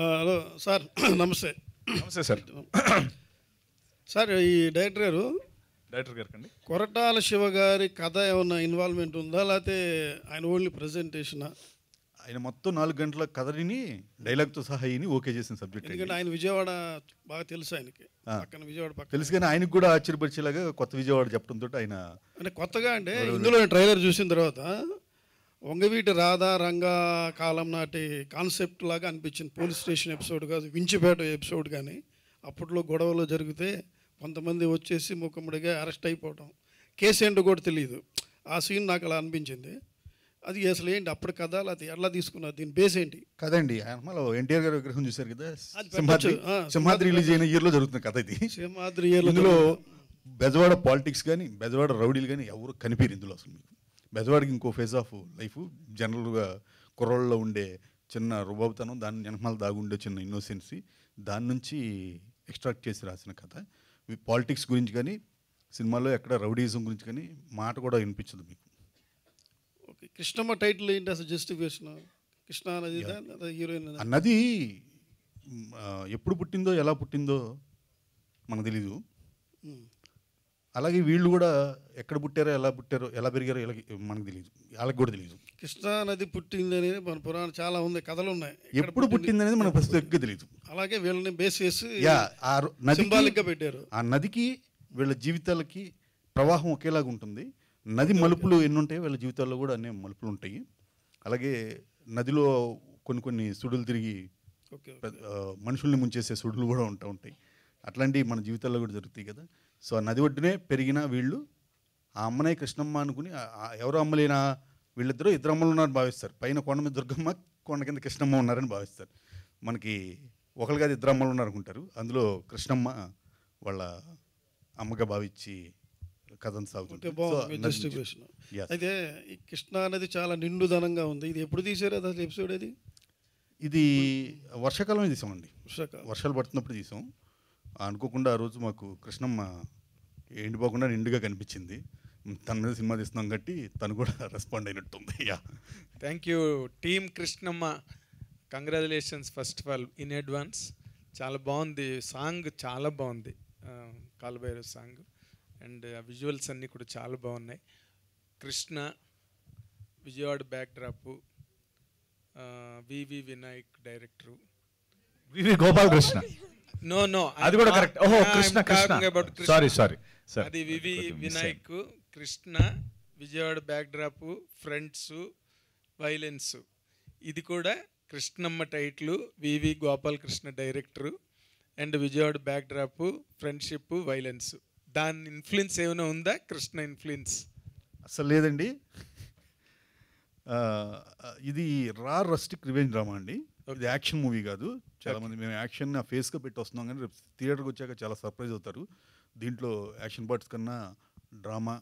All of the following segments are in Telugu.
హలో సార్, నమస్తే. నమస్తే సార్. సార్, ఈ డైరెక్టర్ గారు కండి కొరటాల శివ గారి కథ ఏమన్నా ఇన్వాల్వ్మెంట్ ఉందా, లేకపోతే ఆయన ఓన్లీ ప్రజెంటేషనా? ఆయన మొత్తం 4 గంటల కథని డైలాగ్తో సహా అయిని ఓకే చేసిన సబ్జెక్ట్. ఎందుకంటే ఆయన విజయవాడ బాగా తెలుసు, ఆయనకి పక్కన విజయవాడ పక్కన తెలుసు, కానీ ఆయనకు కూడా ఆశ్చర్యపరిచేలాగా కొత్త విజయవాడ చెప్పడంతో ఆయన అంటే కొత్తగా అంటే ఇందులో ట్రైలర్ చూసిన తర్వాత వంగవీటి రాధా రంగా కాలం నాటి కాన్సెప్ట్ లాగా అనిపించింది. పోలీస్ స్టేషన్ ఎపిసోడ్ కాదు, వించిపేట ఎపిసోడ్. కానీ అప్పట్లో గొడవలు జరిగితే కొంతమంది వచ్చేసి మూకుమ్మడిగా అరెస్ట్ అయిపోవడం, కేసు ఏంటో కూడా తెలియదు. ఆ సీన్ నాకు అలా అనిపించింది. అది అసలు ఏంటి అప్పుడు కథ, అది ఎలా తీసుకున్నారు, దీని బేస్ ఏంటి? కదండి, ఆయన ఎన్టీఆర్ గారి విగ్రహం చూశారు కదా, పెట్టొచ్చు. సింహాద్రి రిలీజ్ అయిన ఇయర్లో జరుగుతున్న కథ ఇది. సింహాద్రి ఇందులో బెజవాడ పాలిటిక్స్ కానీ బెజవాడ రౌడీలు కానీ ఎవరు కనిపించారు ఇందులో. అసలు మీకు బెజవాడికి ఇంకో ఫేజ్ ఆఫ్ లైఫ్, జనరల్గా కుర్రోళ్ళలో ఉండే చిన్న రుబాబుతనం, దాని వెనకమాల దాగుండే చిన్న ఇన్నోసెన్సీ, దాని నుంచి ఎక్స్ట్రాక్ట్ చేసి రాసిన కథ. పాలిటిక్స్ గురించి కానీ సినిమాలో ఎక్కడ రౌడీజం గురించి కానీ మాట కూడా వినిపించదు మీకు. ఓకే, కృష్ణమ్మ టైటిల్ ఏంటి అసలు జస్టిఫికేషన్? కృష్ణా నది హీరోయిన్ అన్నది ఎప్పుడు పుట్టిందో ఎలా పుట్టిందో మనకు తెలీదు. అలాగే వీళ్ళు కూడా ఎక్కడ పుట్టారో ఎలా పెరిగారో మనకు తెలియదు, వాళ్ళకి కూడా తెలియదు. కృష్ణా నది పుట్టింది అనేది మన పురాణం చాలా ఉంది, కథలు ఉన్నాయి. ఎప్పుడు పుట్టింది అనేది మనకు ప్రస్తుతం తెలియదు. అలాగే వీళ్ళని బేస్ చేసి సింబాలిక్గా పెట్టారు. ఆ నదికి వీళ్ళ జీవితాలకి ప్రవాహం ఒకేలాగా ఉంటుంది. నది మలుపులు ఎన్ని ఉంటాయి, వీళ్ళ జీవితాల్లో కూడా అన్ని మలుపులు ఉంటాయి. అలాగే నదిలో కొన్ని సుడులు తిరిగి మనుషుల్ని ముంచేసే సుడులు కూడా ఉంటాయి. అట్లాంటివి మన జీవితాల్లో కూడా జరుగుతాయి కదా. సో ఆ నది ఒడ్డునే పెరిగిన వీళ్ళు ఆ అమ్మనే కృష్ణమ్మ అనుకుని, ఎవరో అమ్మలేనా, వీళ్ళిద్దరూ ఇద్దరు అమ్మలు ఉన్నారని భావిస్తారు. పైన కొండ మీద దుర్గమ్మ, కొండ కింద కృష్ణమ్మ ఉన్నారని భావిస్తారు. మనకి ఒకరు కాదు ఇద్దరు అమ్మలు ఉన్నారనుకుంటారు. అందులో కృష్ణమ్మ వాళ్ళ అమ్మగా భావించి కథను సాగుతుంది. అయితే ఈ కృష్ణా నది చాలా నిండుదనంగా ఉంది. ఇది ఎప్పుడు తీసారు అది ఎపిసోడ్? ఇది వర్షాకాలమే తీసామండి. వర్షాలు పడుతున్నప్పుడు తీసాం. అనుకోకుండా ఆ రోజు మాకు కృష్ణమ్మ ఎండిపోకుండా నిండుగా కనిపించింది. తన మీద సినిమా తీస్తున్నాం కాబట్టి తను కూడా రెస్పాండ్ అయినట్టుంది. Thank you team Krishnamma, congratulations first of all in advance. చాలా బాగుంది సాంగ్, చాలా బాగుంది కాలభైరవ్ సాంగ్, అండ్ విజువల్స్ అన్నీ కూడా చాలా బాగున్నాయి. Krishna, Vijayawada backdrop, VV Vinayak director, VV Gopalakrishna. No అది కూడా కరెక్ట్. ఓహో కృష్ణ, సారీ అది VV Vinayak, Krishna, Vijayawada backdrop, friends, violence. ఇది కూడా Krishnamma title, VV Gopalakrishna director, and Vijayawada backdrop, friendship, violence. దాని ఇన్ఫ్లుయెన్స్ ఏమైనా ఉందా? కృష్ణ ఇన్ఫ్లుయెన్స్ అసలు లేదండి. ఇది రస్టిక్ రివెంజ్ డ్రామా అండి. ఇది యాక్షన్ మూవీ కాదు. చాలామంది మేము యాక్షన్ ఆ ఫేస్గా పెట్టి వస్తున్నాం, కానీ రేపు థియేటర్కి వచ్చాక చాలా సర్ప్రైజ్ అవుతారు. దీంట్లో యాక్షన్ పార్ట్స్ కన్నా డ్రామా,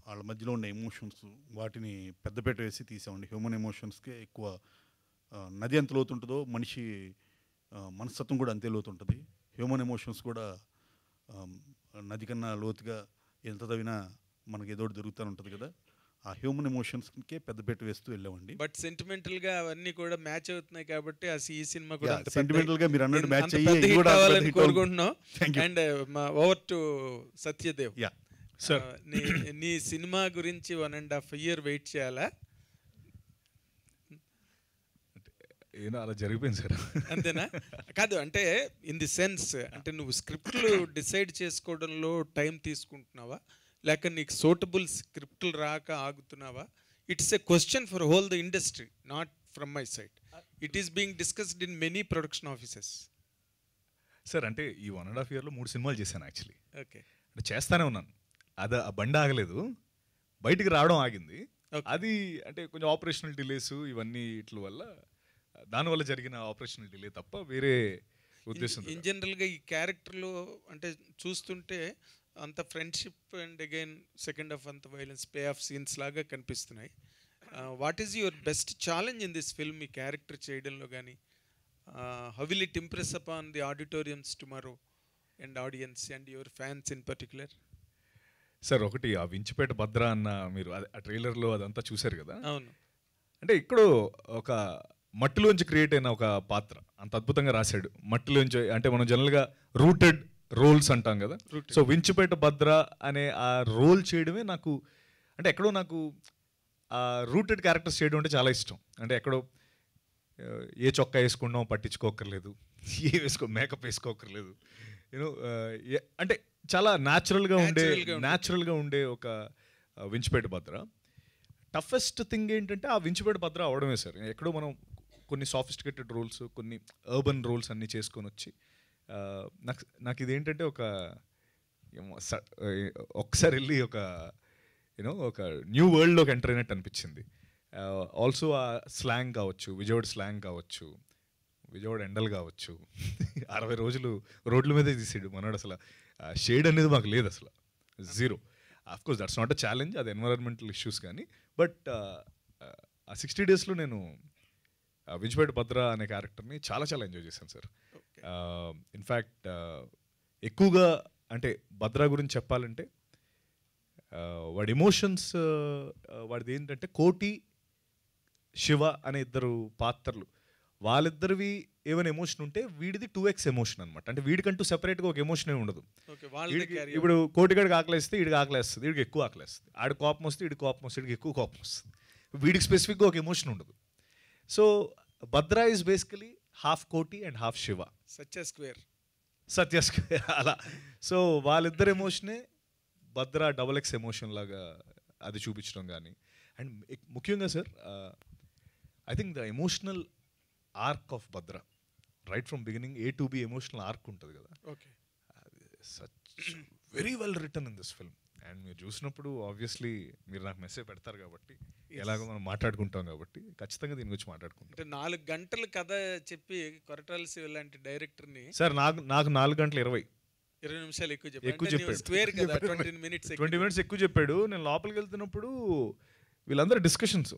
వాళ్ళ మధ్యలో ఉన్న ఎమోషన్స్, వాటిని పెద్దపేట వేసి తీసామండి. హ్యూమన్ ఎమోషన్స్కే ఎక్కువ. నది ఎంత లోతుంటుందో మనిషి మనస్తత్వం కూడా అంతే లోతుంటుంది. హ్యూమన్ ఎమోషన్స్ కూడా నది కన్నా లోతుగా ఎంత తవ్వినా మనకి ఏదో జరుగుతూ ఉంటుంది కదా. ఆ హ్యూమన్ ఎమోషన్స్కే పెద్దపేట వేస్తూ వెళ్ళామండి. బట్ సెంటిమెంటల్గా అవన్నీ కూడా మ్యాచ్ అవుతున్నాయి కాబట్టి ఈ సినిమా కూడా సెంటిమెంటల్గా మీరు అన్నట్టు మ్యాచ్ అయ్యి కోరుకుంటున్నాం. అండ్ ఓవర్ టు సత్యదేవ్, నీ సినిమా గురించి 1.5 year వెయిట్ చేయాలా? ఏదో అలా జరిగిపోయింది సార్. అంతేనా? కాదు, అంటే ఇన్ ది సెన్స్, అంటే నువ్వు స్క్రిప్ట్లు డిసైడ్ చేసుకోవడంలో టైం తీసుకుంటున్నావా, లేక నీకు సూటబుల్ స్క్రిప్ట్లు రాక ఆగుతున్నావా? It's a question for whole the industry, not from my side. It is being discussed in many production offices. Sir అంటే ఈ 1.5 yearలో 3 సినిమాలు చేశాను యాక్చువల్లీ. ఓకే, అంటే చేస్తానే ఉన్నాను. అది ఆ బండి ఆగలేదు, బయటికి రావడం ఆగింది. అది అంటే కొంచెం ఆపరేషనల్ డిలేస్ ఇవన్నీ ఇట్ల వల్ల, దానివల్ల జరిగిన ఆపరేషనల్ డిలే తప్ప వేరే ఉద్దేశం. ఇన్ జనరల్గా ఈ క్యారెక్టర్లో అంటే చూస్తుంటే అంత friendship and again second half అంత వైలెన్స్, పే ఆఫ్ సీన్స్ లాగా కనిపిస్తున్నాయి. What is your best challenge in this film ఈ క్యారెక్టర్ చేయడంలో కానీ? How will it impress upon the auditoriums tomorrow and audience and your fans in particular? Sir ఒకటి, ఆ వించిపేట భద్ర అన్న మీరు ఆ ట్రైలర్లో అదంతా చూశారు కదా. అవును. అంటే ఇక్కడ ఒక మట్టిలోంచి క్రియేట్ అయిన ఒక పాత్ర అంత అద్భుతంగా రాశాడు. మట్టిలోంచి అంటే మనం జనరల్గా రూటెడ్ రోల్స్ అంటాం కదా. సో వించుపేట భద్ర అనే ఆ రోల్ చేయడమే నాకు అంటే ఎక్కడో నాకు ఆ రూటెడ్ క్యారెక్టర్స్ చేయడం అంటే చాలా ఇష్టం. అంటే ఎక్కడో ఏ చొక్కా వేసుకున్నాం పట్టించుకోకర్లేదు, ఏ మేకప్ వేసుకోకర్లేదు, యూనో అంటే చాలా న్యాచురల్గా ఉండే ఒక వించుపేట భద్ర. టఫెస్ట్ థింగ్ ఏంటంటే ఆ వించుపేట భద్ర అవడమే సార్. ఎక్కడో మనం కొన్ని సాఫిస్టికేటెడ్ రోల్స్, కొన్ని అర్బన్ రోల్స్ అన్నీ చేసుకొని వచ్చి నాకు ఇదేంటంటే ఒకసారి వెళ్ళి ఒక న్యూ వరల్డ్లోకి ఎంటర్ అయినట్టు అనిపించింది. ఆల్సో ఆ స్లాంగ్ కావచ్చు, విజయవాడ స్లాంగ్ కావచ్చు, విజయవాడ ఎండలు కావచ్చు, 60 రోజులు రోడ్ల మీదే తీసాడు మనోడు. అసలు షేడ్ అనేది మాకు లేదు, అసలు zero. Of course that's not a challenge, అది ఎన్వైరన్మెంటల్ ఇష్యూస్ కానీ. బట్ ఆ 60 డేస్లో నేను వించుపేట భద్ర అనే క్యారెక్టర్ని చాలా చాలా ఎంజాయ్ చేశాను సార్. ఇన్ఫ్యాక్ట్ ఎక్కువగా అంటే భద్ర గురించి చెప్పాలంటే వాడి ఎమోషన్స్, వాడిది ఏంటంటే కోటి, శివ అనే ఇద్దరు పాత్రలు, వాళ్ళిద్దరివి ఏమైనా ఎమోషన్ ఉంటే వీడిది 2x ఎమోషన్ అనమాట. అంటే వీడికంటూ సెపరేట్గా ఒక ఎమోషన్ ఏమి ఉండదు. ఇప్పుడు కోటిగాడికి ఆకలేస్తే వీడికి ఆకలేస్తుంది, వీడికి ఎక్కువ ఆకలేస్తుంది. ఆడి కోపం వస్తే వీడికి కోపం వస్తుంది, వీడికి ఎక్కువ కోపం వస్తుంది. వీడికి స్పెసిఫిక్గా ఒక ఎమోషన్ ఉండదు. So Bhadra is basically half Koti and half Shiva, Satya square అలా. సో వాళ్ళిద్దరు ఎమోషనే భద్ర XX ఎమోషన్ లాగా అది చూపించడం కానీ. అండ్ ముఖ్యంగా sir I think the emotional arc of Bhadra right from beginning A to B emotional arc ఉంటుంది కదా, such very well return in this film. And మీరు చూసినప్పుడు ఆబ్వియస్లీ మీరు నాకు మెసేజ్ పెడతారు కాబట్టి, ఎలాగో మనం మాట్లాడుకుంటాం కాబట్టి ఖచ్చితంగా దీని గురించి మాట్లాడుకుంటాం. 4 గంటలు కథ చెప్పి కొరటాల శివ లాంటి డైరెక్టర్ని సార్ నాకు 4 గంటల 20 నిమిషాలు ఎక్కువ చెప్పాడు. 20 minutes ఎక్కువ చెప్పాడు. నేను లోపలికి వెళ్తున్నప్పుడు వీళ్ళందరూ డిస్కషన్స్,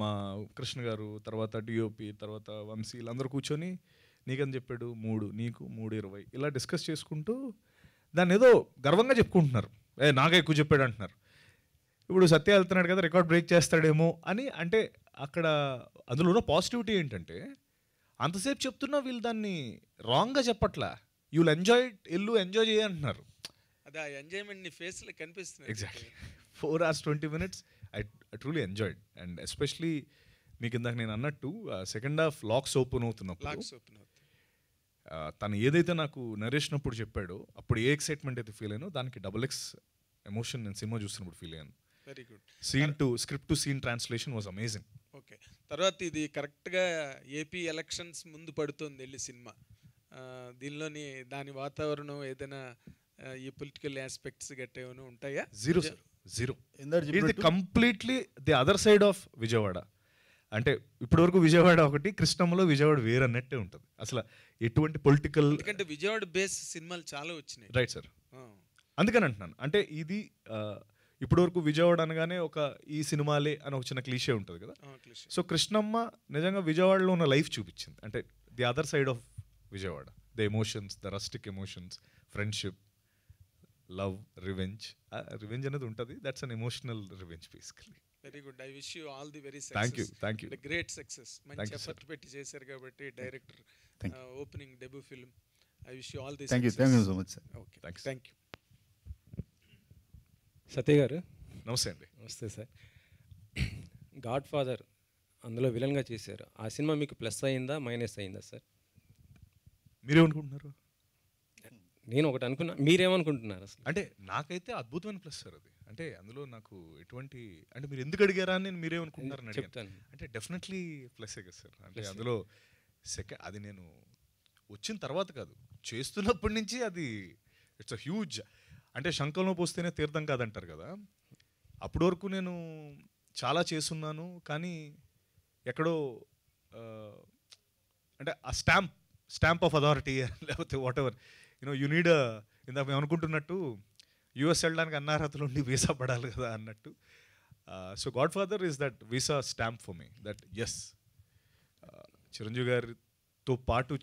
మా కృష్ణ గారు, తర్వాత DOP, తర్వాత వంశీ, వీళ్ళందరూ కూర్చొని నీకని చెప్పాడు 3, నీకు 3:20 ఇలా డిస్కస్ చేసుకుంటూ దాన్ని ఏదో గర్వంగా చెప్పుకుంటున్నారు. నాకే ఎక్కువ చెప్పాడు అంటున్నారు. ఇప్పుడు సత్య వెళ్తున్నాడు కదా, రికార్డ్ బ్రేక్ చేస్తాడేమో అని. అంటే అక్కడ అందులో ఉన్న పాజిటివిటీ ఏంటంటే అంతసేపు చెప్తున్నా వీళ్ళు దాన్ని రాంగ్గా చెప్పట్లా. You will enjoy it, enjoy చేయంటున్నారు. అదే ఆ ఎంజాయ్మెంట్ నీ ఫేస్లో కనిపిస్తుంది. Exactly 4 hours 20 minutes I truly enjoyed. And especially మీకు ఇందాక నేను అన్నట్టు సెకండ్ హాఫ్ లాక్స్ ఓపెన్ అవుతున్నప్పుడు తను ఏదైతే నాకు నరేషినప్పుడు చెప్పాడో అప్పుడు ఏ ఎక్సైట్మెంట్ అయితే ఫీల్ అయినో దానికి XX ఎమోషన్ నేను సినిమా చూస్తున్నప్పుడు ఫీల్ అయ్యాను. Very good. Script to scene translation was amazing. Okay, తర్వాత ఇది కరెక్ట్గా ఏపీ ఎలక్షన్స్ ముందు పడుతుంది వెళ్ళి సినిమా. దీనిలోని దాని వాతావరణం ఏదైనా ఈ పొలిటికల్ ఆస్పెక్ట్స్ గట్రా ఏమైనా ఉంటాయా? జీరో. ఇది completely the other side of Vijayawada. అంటే ఇప్పటివరకు విజయవాడ ఒకటి, కృష్ణమ్మలో విజయవాడ వేరన్నట్టే ఉంటుంది. అసలు ఎటువంటి పొలిటికల్, ఎందుకంటే విజయవాడ బేస్ సినిమాలు చాలా వచ్చినాయి. రైట్ సార్, అందుకని అంటున్నాను. అంటే ఇది ఇప్పటివరకు విజయవాడ అనగానే ఒక ఈ సినిమాలే అని ఒక చిన్న క్లీషే ఉంటుంది కదా. సో కృష్ణమ్మ నిజంగా విజయవాడలో ఉన్న లైఫ్ చూపించింది. అంటే the other side of Vijayawada, the emotions, the rustic emotions, friendship, love, revenge అనేది ఉంటుంది. That's an emotional revenge basically. Very good. I wish you all the very success. Thank you. Great success. మంచి ఎఫర్ట్ పెట్టి చేశారు కాబట్టి director opening debut film. I wish you all the success. Thank you so much sir. Okay, thank you. Satya garu నమస్తే అండి. నమస్తే సార్. గాడ్ ఫాదర్ అందులో విలన్గా చేశారు. ఆ సినిమా మీకు ప్లస్ అయిందా మైనస్ అయిందా సార్? మీరేమనుకుంటున్నారు? నేను ఒకటి అనుకున్నా, మీరేమనుకుంటున్నారు అసలు? అంటే నాకైతే అద్భుతమైన ప్లస్ సార్ అది. అంటే అందులో నాకు ఎటువంటి, అంటే మీరు ఎందుకు అడిగారా అని నేను మీరేమనుకుంటున్నారని చెప్తాను. అంటే డెఫినెట్లీ ప్లస్సే కదా సార్. అంటే అందులో అది నేను వచ్చిన తర్వాత కాదు, చేస్తున్నప్పటి నుంచి అది ఇట్స్ అ హ్యూజ్. అంటే శంఖంలో పోస్తేనే తీర్థం కాదంటారు కదా. అప్పటి వరకు నేను చాలా చేస్తున్నాను, కానీ ఎక్కడో అంటే ఆ స్టాంప్ ఆఫ్ అథారిటీ లేకపోతే వాట్ ఎవర్ యు నీడ్. ఇందాక మేము అనుకుంటున్నట్టు US వెళ్ళడానికి అన్నార్హతలు ఉండి వీసా పడాలి కదా అన్నట్టు. So Godfather is that visa stamp for me, that is Chiranjeevi గారితో పాటు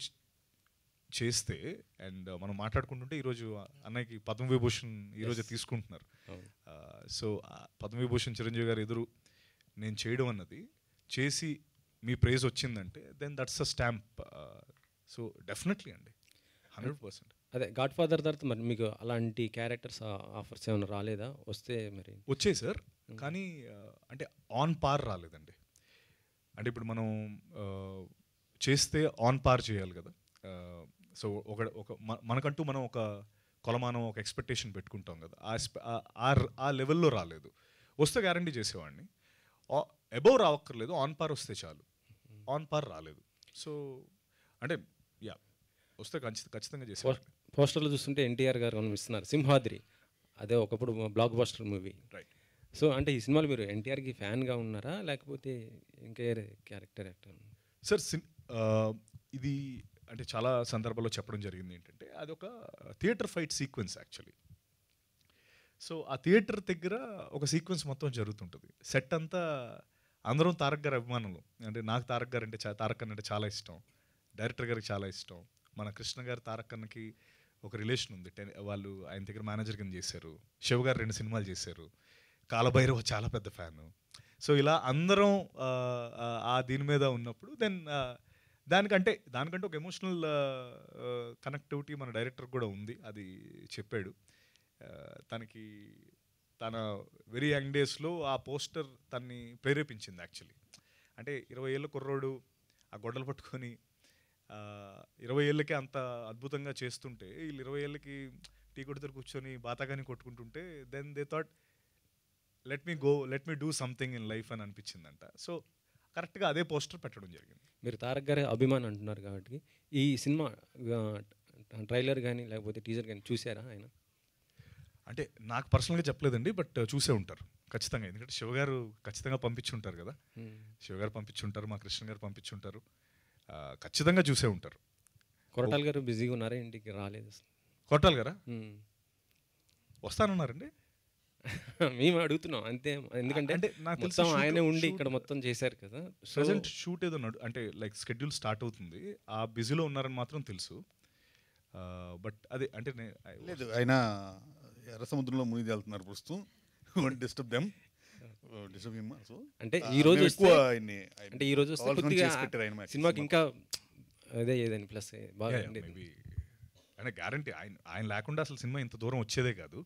చేస్తే. అండ్ మనం మాట్లాడుకుంటుంటే ఈరోజు అన్నయ్యకి పద్మవిభూషణ్ ఈరోజు తీసుకుంటున్నారు. సో పద్మవిభూషణ్ చిరంజీవి గారు ఎదురు నేను చేయడం అన్నది, చేసి మీ ప్రైజ్ వచ్చిందంటే then that's a stamp. So definitely అండి, 100%. అదే గాడ్ ఫాదర్ తర్వాత మరి మీకు అలాంటి క్యారెక్టర్స్ ఆఫర్స్ ఏమైనా రాలేదా? వస్తే మరి వచ్చాయి సార్, కానీ అంటే ఆన్ పార్ రాలేదండి. అంటే ఇప్పుడు మనం చేస్తే ఆన్ పార్ చేయాలి కదా. సో మనకంటూ మనం ఒక కొలమానం, ఒక ఎక్స్పెక్టేషన్ పెట్టుకుంటాం కదా, ఆ లెవెల్లో రాలేదు. వస్తే గ్యారంటీ చేసేవాడిని. అబౌవ్ రావక్కర్లేదు, ఆన్ పార్ వస్తే చాలు. ఆన్ పార్ రాలేదు. సో అంటే యా, వస్తే ఖచ్చితంగా చేసేవాడిని. పోస్టర్లు చూస్తుంటే ఎన్టీఆర్ గారు కనిపిస్తున్నారు, సింహాద్రి. అదే ఒకప్పుడు block buster movie. Right. So అంటే ఈ సినిమాలో మీరు ఎన్టీఆర్కి ఫ్యాన్గా ఉన్నారా, లేకపోతే ఇంకే క్యారెక్టర్ యాక్టర్? సార్ ఇది అంటే చాలా సందర్భాల్లో చెప్పడం జరిగింది ఏంటంటే, అది ఒక theatre fight sequence actually. So ఆ థియేటర్ దగ్గర ఒక సీక్వెన్స్ మొత్తం జరుగుతుంటుంది. సెట్ అంతా అందరం తారక్ గారి అభిమానులు. అంటే నాకు తారక్ గారు అంటే తారక్ అన్న అంటే చాలా ఇష్టం, డైరెక్టర్ గారికి చాలా ఇష్టం. మన కృష్ణ గారు తారక్ అన్నకి ఒక రిలేషన్ ఉంది. వాళ్ళు ఆయన దగ్గర మేనేజర్ కింద చేశారు. శివ గారు 2 సినిమాలు చేశారు. కాలభైరవ చాలా పెద్ద ఫ్యాను. సో ఇలా అందరం దీని మీద ఉన్నప్పుడు దెన్ దానికంటే ఒక ఎమోషనల్ కనెక్టివిటీ మన డైరెక్టర్ కూడా ఉంది. అది చెప్పాడు. తన వెరీ యంగ్ డేస్లో ఆ పోస్టర్ తన్ని ప్రేరేపించింది యాక్చువల్లీ. అంటే 20 ఏళ్ళ కుర్రోడు ఆ గొడ్డలు పట్టుకొని 20 ఏళ్ళకి అంత అద్భుతంగా చేస్తుంటే, వీళ్ళు 20 ఏళ్ళకి టీ కొడుతూ కూర్చొని బాతాగాని కొట్టుకుంటుంటే then they thought let me do something in life అని అనిపించిందంట. సో కరెక్ట్గా అదే పోస్టర్ పెట్టడం జరిగింది. మీరు తారక్ గారి అభిమాని అంటున్నారు కాబట్టి ఈ సినిమా ట్రైలర్ కానీ లేకపోతే టీజర్ కానీ చూసారా ఆయన? అంటే నాకు పర్సనల్గా చెప్పలేదండి, బట్ చూసే ఉంటారు ఖచ్చితంగా. ఎందుకంటే శివ గారు ఖచ్చితంగా పంపించుంటారు కదా. శివ గారు పంపించుంటారు, మా కృష్ణ గారు పంపించుంటారు, ఖచ్చితంగా చూసే ఉంటారు. కొరటాల గారు బిజీగా ఉన్నారా, ఇంటికి రాలేదు? కొరటాల గారా వస్తానన్నారండి. మేము అడుగుతున్నాం అంతే, ఎందుకంటే అంటే నాకు మొత్తం ఆయనే ఉండి ఇక్కడ మొత్తం చేశారు కదా. ప్రెజెంట్ షూట్ ఏదో అంటే లైక్ షెడ్యూల్ స్టార్ట్ అవుతుంది, ఆ బిజీలో ఉన్నారని మాత్రం తెలుసు. బట్ అదే అంటే లేదు, ఆయన ఎర్ర సముద్రంలో మునిగి వెళ్తున్నారు ప్రస్తుతం. Disturb them, disturb him. So అంటే ఈ రోజు అంటే ఈ రోజు వస్తే కొద్దిగా సినిమాకి ఇంకా అదే ఏదని ప్లస్ బాగా అంటే గ్యారంటీ ఆయన లేకుండా అసలు సినిమా ఇంత దూరం వచ్చేదే కాదు.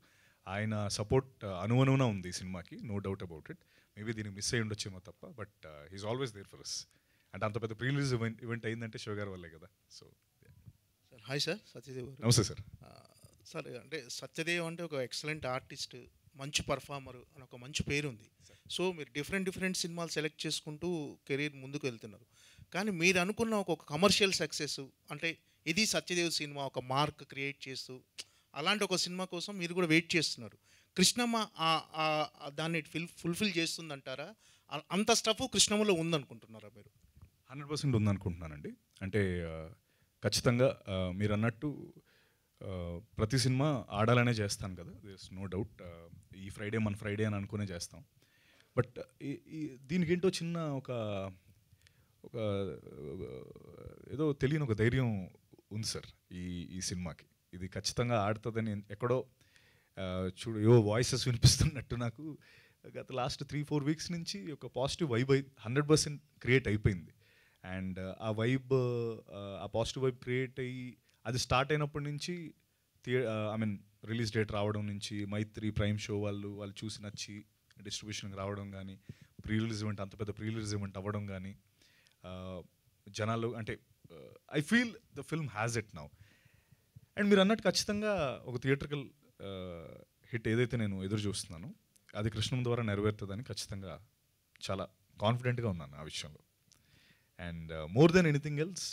ఆయన సపోర్ట్ అనువనువున ఉంది సినిమాకి, no doubt about it. Maybe దీనికి మిస్ అయ్యి ఉండొచ్చేమో తప్ప, but he's always there for us. అంటే అంత పెద్ద ప్రీ రిలీజ్ ఈవెంట్ అయిందంటే శివ గారి వల్లే కదా. So sir hi sir, Satyadev గారు. నమస్తే సార్. సార్ అంటే సత్యదేవ్ అంటే ఒక ఎక్సలెంట్ ఆర్టిస్ట్, మంచి పర్ఫార్మర్ అని ఒక మంచి పేరు ఉంది. సో మీరు డిఫరెంట్ సినిమాలు సెలెక్ట్ చేసుకుంటూ కెరీర్ ముందుకు వెళ్తున్నారు. కానీ మీరు అనుకున్న ఒక కమర్షియల్ సక్సెస్ అంటే ఇది సత్యదేవ్ సినిమా ఒక మార్క్ క్రియేట్ చేస్తూ అలాంటి ఒక సినిమా కోసం మీరు కూడా వెయిట్ చేస్తున్నారు. కృష్ణమ్మ దాన్ని ఫుల్ఫిల్ చేస్తుందంటారా? అంత స్టఫ్ కృష్ణమ్మలో ఉందనుకుంటున్నారా మీరు? 100% ఉందనుకుంటున్నానండి. అంటే ఖచ్చితంగా మీరు అన్నట్టు ప్రతి సినిమా ఆడాలనే చేస్తాను కదా, దేర్స్ నో డౌట్. ఈ ఫ్రైడే మన ఫ్రైడే అని అనుకునే చేస్తాం. బట్ దీనికి ఏంటో చిన్న ఒక ఏదో తెలియని ఒక ధైర్యం ఉంది సార్ ఈ సినిమాకి. ఇది ఖచ్చితంగా ఆడుతుందని ఎక్కడో చూడు వాయిసెస్ వినిపిస్తున్నట్టు నాకు గత లాస్ట్ 3-4 వీక్స్ నుంచి ఒక పాజిటివ్ వైబ్ 100% క్రియేట్ అయిపోయింది. అండ్ ఆ వైబ్, ఆ పాజిటివ్ వైబ్ క్రియేట్ అయ్యి అది స్టార్ట్ అయినప్పటి నుంచి రిలీజ్ డేట్ రావడం నుంచి మైత్రి ప్రైమ్ షో వాళ్ళు చూసి నచ్చి డిస్ట్రిబ్యూషన్కి రావడం కానీ, ప్రీ రిలీజ్ ఈవెంట్ అంత పెద్ద ప్రీ రిలీజ్ ఈవెంట్ అవ్వడం కానీ, జనాలు అంటే I feel the film has it now. And మీరు అన్నట్టు ఖచ్చితంగా ఒక థియేట్రికల్ హిట్ ఏదైతే నేను ఎదురు చూస్తున్నానో అది కృష్ణం ద్వారా నెరవేరుతుందని ఖచ్చితంగా చాలా కాన్ఫిడెంట్గా ఉన్నాను ఆ విషయంలో. And more than anything else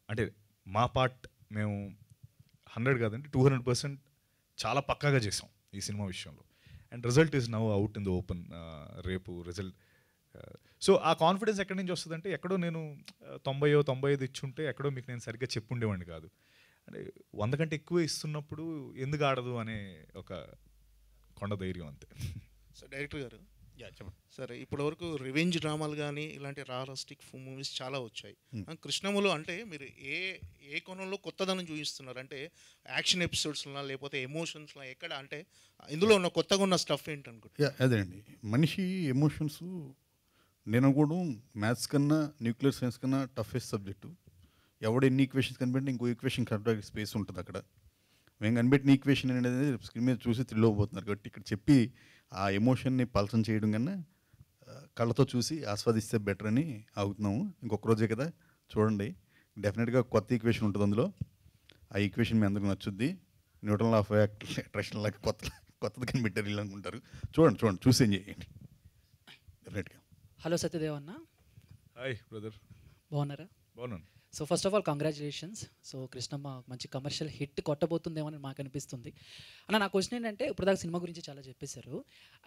అంటే మా పార్ట్ మేము 100 కాదండి 200% చాలా పక్కాగా చేసాం ఈ సినిమా విషయంలో. And result is now out in the open. రేపు రిజల్ట్. సో ఆ కాన్ఫిడెన్స్ ఎక్కడి నుంచి వస్తుందంటే, ఎక్కడో నేను 90-95 ఇచ్చుంటే ఎక్కడో మీకు నేను సరిగ్గా చెప్పుండేవాడిని కాదు. అంటే 100 కంటే ఎక్కువ ఇస్తున్నప్పుడు ఎందుకు ఆడదు అనే ఒక కొండ ధైర్యం అంతే. సార్ డైరెక్టర్ గారు, సరే ఇప్పటివరకు రివెంజ్ డ్రామాలు కానీ ఇలాంటి రియలిస్టిక్ మూవీస్ చాలా వచ్చాయి. కృష్ణములో అంటే మీరు ఏ కోణంలో కొత్తదనం చూపిస్తున్నారు? అంటే యాక్షన్ ఎపిసోడ్స్లో లేకపోతే ఎమోషన్స్లో ఎక్కడ, అంటే ఇందులో ఉన్న కొత్తగా ఉన్న స్టఫ్ ఏంటనుకుంటున్నారు? అదేనండి, మనిషి ఎమోషన్స్ నేను కూడా మ్యాథ్స్ కన్నా న్యూక్లియర్ సైన్స్ కన్నా టఫెస్ట్ సబ్జెక్టు. ఎవడు ఎన్ని ఈక్వేషన్స్ కనిపెట్టి ఇంకో ఈక్వేషన్ కరెక్ట్ స్పేస్ ఉంటుంది అక్కడ. మేము కనిపెట్టిన ఈక్వేషన్ అనేది స్క్రీన్ మీద చూసి థ్రిల్ కాబట్టి ఇక్కడ చెప్పి ఆ ఎమోషన్ని పల్సన్ చేయడం కన్నా కళ్ళతో చూసి ఆస్వాదిస్తే బెటర్ అని ఆగుతున్నాము. ఇంకొక రోజే కదా చూడండి, డెఫినెట్గా కొత్త ఈక్వేషన్ ఉంటుంది అందులో. ఆ ఈక్వేషన్ మీ అందరికి నచ్చుద్ది. న్యూటన్ లా ఆఫ్ అట్రాక్షన్ లాగా కొత్తది కనిపెట్టారు వీళ్ళు అనుకుంటారు. చూడండి చూసి ఏం చేయండి డెఫినెట్గా. హలో సత్యదేవ్ అన్న, హాయ్ బ్రదర్, బాగున్నారా? బాగున్నాను. So first of all congratulations. So Krishnamma మంచి కమర్షియల్ హిట్ కొట్టబోతుందేమో అని మాకు అనిపిస్తుంది అన్న. నా క్వశ్చన్ ఏంటంటే, ఇప్పుడు దాకా సినిమా గురించి చాలా చెప్పేశారు.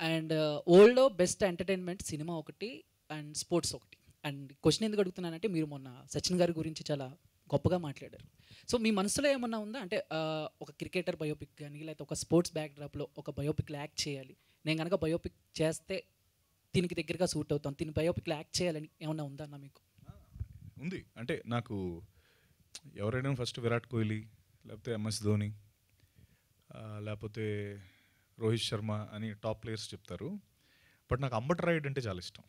అండ్ ఓల్డ్లో బెస్ట్ ఎంటర్టైన్మెంట్ సినిమా ఒకటి అండ్ స్పోర్ట్స్ ఒకటి. అండ్ క్వశ్చన్ ఎందుకు అడుగుతున్నానంటే, మీరు మొన్న సచిన్ గారి గురించి చాలా గొప్పగా మాట్లాడారు. సో మీ మనసులో ఏమన్నా ఉందా అంటే, ఒక క్రికెటర్ బయోపిక్ కానీ లేకపోతే ఒక స్పోర్ట్స్ బ్యాక్డ్రాప్లో ఒక బయోపిక్లో యాక్ట్ చేయాలి, నేను కనుక బయోపిక్ చేస్తే దీనికి దగ్గరగా సూట్ అవుతాను, దీని బయోపిక్లో యాక్ట్ చేయాలని ఏమన్నా ఉందా అన్న మీకు? ఉంది. అంటే నాకు ఎవరైనా ఫస్ట్ విరాట్ కోహ్లీ, లేకపోతే ఎంఎస్ ధోని, లేకపోతే రోహిత్ శర్మ అని టాప్ ప్లేయర్స్ చెప్తారు. బట్ నాకు అంబట్ రాయుడు అంటే చాలా ఇష్టం.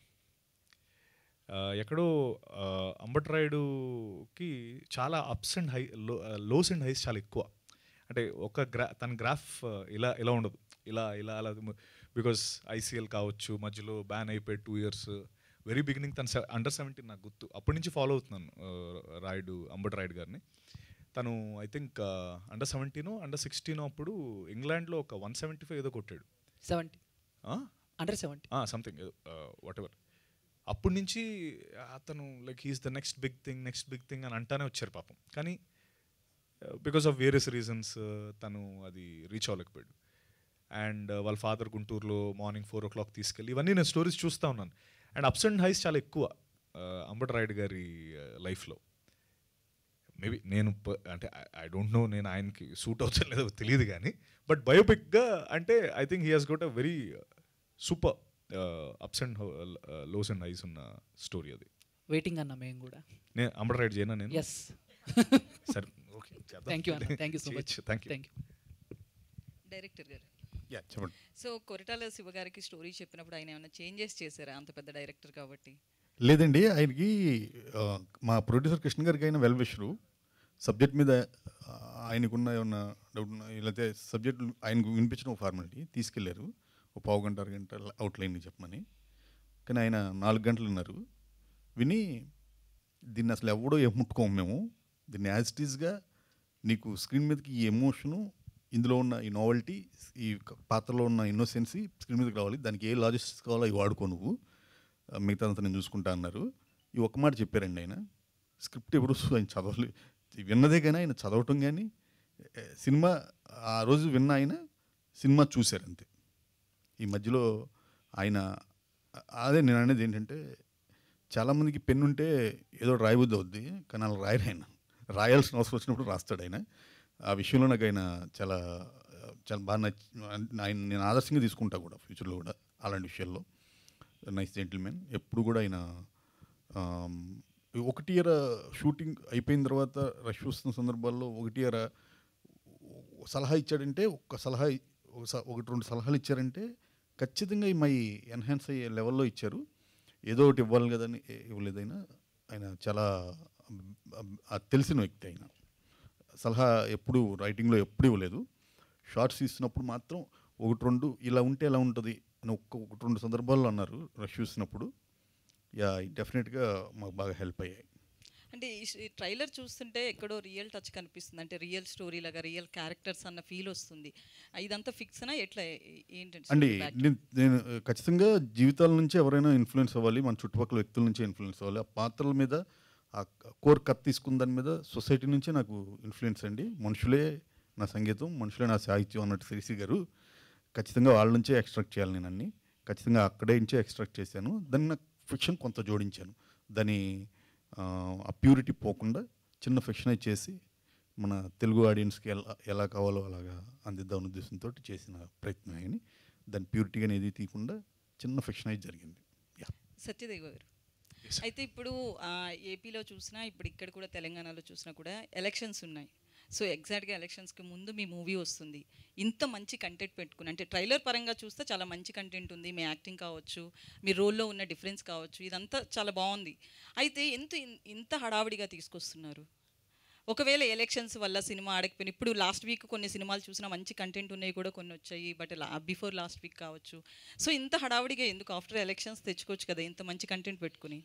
ఎక్కడో అంబట్ రాయుడుకి చాలా ups and lows and highs చాలా ఎక్కువ. అంటే తన గ్రాఫ్ ఇలా ఉండదు, ఇలా అలా. బికాస్ ఐసీఎల్ కావచ్చు, మధ్యలో బ్యాన్ అయిపోయి 2 years. వెరీ బిగినింగ్ తను అండర్ 17 నాకు గుర్తు, అప్పటి నుంచి ఫాలో అవుతున్నాను అంబట్ రాయుడు గారిని. తను ఐ థింక్ అండర్ 17 అండర్ 16 అప్పుడు ఇంగ్లాండ్లో ఒక 175 ఏదో కొట్టాడు. 70 అండర్ 70 సంథింగ్ ఏదో వాట్ ఎవర్. అప్పటి నుంచి అతను like he's the next big thing అని అంటానే వచ్చారు పాపం. కానీ బికాస్ ఆఫ్ వేరియస్ రీజన్స్ తను అది రీచ్ అవ్వలేకపోయాడు. అండ్ వాళ్ళ ఫాదర్ గుంటూరులో మార్నింగ్ 4 o'clock తీసుకెళ్ళి, ఇవన్నీ నేను స్టోరీస్ చూస్తూ ఉన్నాను. అండ్ అప్స్ అండ్ హైస్ చాలా ఎక్కువ అంబట్ రాయుడు గారి లైఫ్లో. మేబీ నేను అంటే ఐ డోంట్ నో నేను ఆయనకి సూట్ అవుతాను లేదో తెలియదు కానీ, బట్ బయోపిక్గా అంటే I think he has got a very super ups and lows and highs ఉన్న స్టోరీ అది. వెయిటింగ్ అన్న మేము కూడా. నేను అంబట్ రాయుడు చేయనా నేను? ఎస్. సరే, ఓకే, థ్యాంక్ యూ అన్న, thank you so much. Thank you. Director గారు, చెప్పండి. సో కొరటాల శివ గారికి స్టోరీ చెప్పినప్పుడు ఆయన ఏమైనా చేంజెస్ చేశారా, అంత పెద్ద డైరెక్టర్ కాబట్టి? లేదండి, ఆయనకి మా ప్రొడ్యూసర్ కృష్ణ గారికి అయిన వెల్ విషరు. సబ్జెక్ట్ మీద ఆయనకున్న ఏమన్నా డౌట్ ఉన్నా, లేకపోతే సబ్జెక్ట్ ఆయనకు వినిపించిన ఒక ఫార్మాలిటీ తీసుకెళ్లారు, ఒక 1/2 గంట 1 గంట అవుట్లైన్ చెప్పమని. కానీ ఆయన 4 గంటలు విన్నారు. విని దీన్ని అసలు ఎవడో ముట్టుకోము మేము, దీన్ని యాజ్ ఇట్ ఈస్గా నీకు స్క్రీన్ మీదకి ఈ ఎమోషను, ఇందులో ఉన్న ఈ నావెల్టీ, ఈ పాత్రలో ఉన్న ఇన్నోసెన్సీ స్క్రీన్ మీదకి రావాలి, దానికి ఏ లాజిస్టిక్స్ కావాలో అవి వాడుకో, నువ్వు మిగతాదంతా నేను చూసుకుంటా అన్నారు. ఈ ఒక్క మాట చెప్పారండి. ఆయన స్క్రిప్ట్ ఎప్పుడు ఆయన చదవలేదు, విన్నదే కానీ ఆయన చదవటం కానీ, సినిమా ఆ రోజు విన్న ఆయన సినిమా చూశారు అంతే. ఈ మధ్యలో ఆయన అదే నేను అనేది ఏంటంటే, చాలామందికి పెన్ను ఉంటే ఏదో రాయబుద్ధి అవుద్ది, కానీ అలా రాయరు. ఆయన రాయాల్సిన అవసరం వచ్చినప్పుడు రాస్తాడు ఆయన. ఆ విషయంలో నాకు ఆయన చాలా బాగా ఆయన నేను ఆదర్శంగా తీసుకుంటా కూడా ఫ్యూచర్లో కూడా అలాంటి విషయాల్లో. Nice gentlemen. ఎప్పుడు కూడా ఆయన 1 year షూటింగ్ అయిపోయిన తర్వాత రష్ వస్తున్న సందర్భాల్లో 1 year సలహా ఇచ్చాడంటే, 1-2 సలహాలు ఇచ్చారంటే ఖచ్చితంగా మై ఎన్హాన్స్ అయ్యే లెవెల్లో ఇచ్చారు. ఏదో ఒకటి ఇవ్వాలి కదని ఇవ్వలేదైనా. ఆయన చాలా తెలిసిన వ్యక్తి. ఆయన సలహా ఎప్పుడు రైటింగ్లో ఎప్పుడు ఇవ్వలేదు. షార్ట్స్ ఇస్తున్నప్పుడు మాత్రం 1-2 ఇలా ఉంటే ఎలా ఉంటుంది అని 1-2 సందర్భాల్లో అన్నారు రష్ చూసినప్పుడు. డెఫినెట్గా మాకు బాగా హెల్ప్ అయ్యాయి. అంటే ఈ ట్రైలర్ చూస్తుంటే ఎక్కడో రియల్ టచ్ కనిపిస్తుంది, అంటే రియల్ స్టోరీ లాగా, రియల్ క్యారెక్టర్స్ అన్న ఫీల్ వస్తుంది. ఇదంతా ఫిక్స్నా ఎట్లా, ఏంటంటే అండి? నేను ఖచ్చితంగా జీవితాల నుంచి ఎవరైనా ఇన్ఫ్లుయెన్స్ అవ్వాలి, మన చుట్టుపక్కల వ్యక్తుల నుంచి ఇన్ఫ్లుయెన్స్ అవ్వాలి. ఆ పాత్రల మీద, ఆ కోర్ కథ తీసుకున్న దాని మీద సొసైటీ నుంచే నాకు ఇన్ఫ్లుయెన్స్ అండి. మనుషులే నా సంగీతం, మనుషులే నా సాహిత్యం అన్నట్టు శ్రీశ్రీ గారు. ఖచ్చితంగా వాళ్ళ నుంచే ఎక్స్ట్రాక్ట్ చేయాలి నేను అన్ని. ఖచ్చితంగా అక్కడే నుంచే ఎక్స్ట్రాక్ట్ చేశాను. దాన్ని నాకు ఫిక్షన్ కొంత జోడించాను. దాని ఆ ప్యూరిటీ పోకుండా చిన్న ఫిక్షనైజ్ చేసి మన తెలుగు ఆడియన్స్కి ఎలా కావాలో అలాగా అందిద్దామనే ఉద్దేశంతో చేసిన ప్రయత్నం అని. దాని ప్యూరిటీగా ఏది తీయకుండా చిన్న ఫిక్షనైజ్ జరిగింది. సత్యదేవ్ గారు, అయితే ఇప్పుడు ఏపీలో చూసినా, ఇప్పుడు ఇక్కడ కూడా తెలంగాణలో చూసినా కూడా ఎలక్షన్స్ ఉన్నాయి. సో ఎగ్జాక్ట్గా ఎలక్షన్స్కి ముందు మీ మూవీ వస్తుంది, ఇంత మంచి కంటెంట్ పెట్టుకుని, అంటే ట్రైలర్ పరంగా చూస్తే చాలా మంచి కంటెంట్ ఉంది, మీ యాక్టింగ్ కావచ్చు, మీ రోల్లో ఉన్న డిఫరెన్స్ కావచ్చు, ఇదంతా చాలా బాగుంది. అయితే ఇంత హడావిడిగా తీసుకొస్తున్నారు? ఒకవేళ ఎలక్షన్స్ వల్ల సినిమా ఆడకపోయినా, ఇప్పుడు లాస్ట్ వీక్ కొన్ని సినిమాలు చూసినా మంచి కంటెంట్ ఉన్నాయి కూడా కొన్ని వచ్చాయి, బట్ బిఫోర్ లాస్ట్ వీక్ కావచ్చు. సో ఇంత హడావిడిగా ఎందుకు ఆఫ్టర్ ఎలక్షన్స్ తెచ్చుకోవచ్చు కదా ఇంత మంచి కంటెంట్ పెట్టుకుని?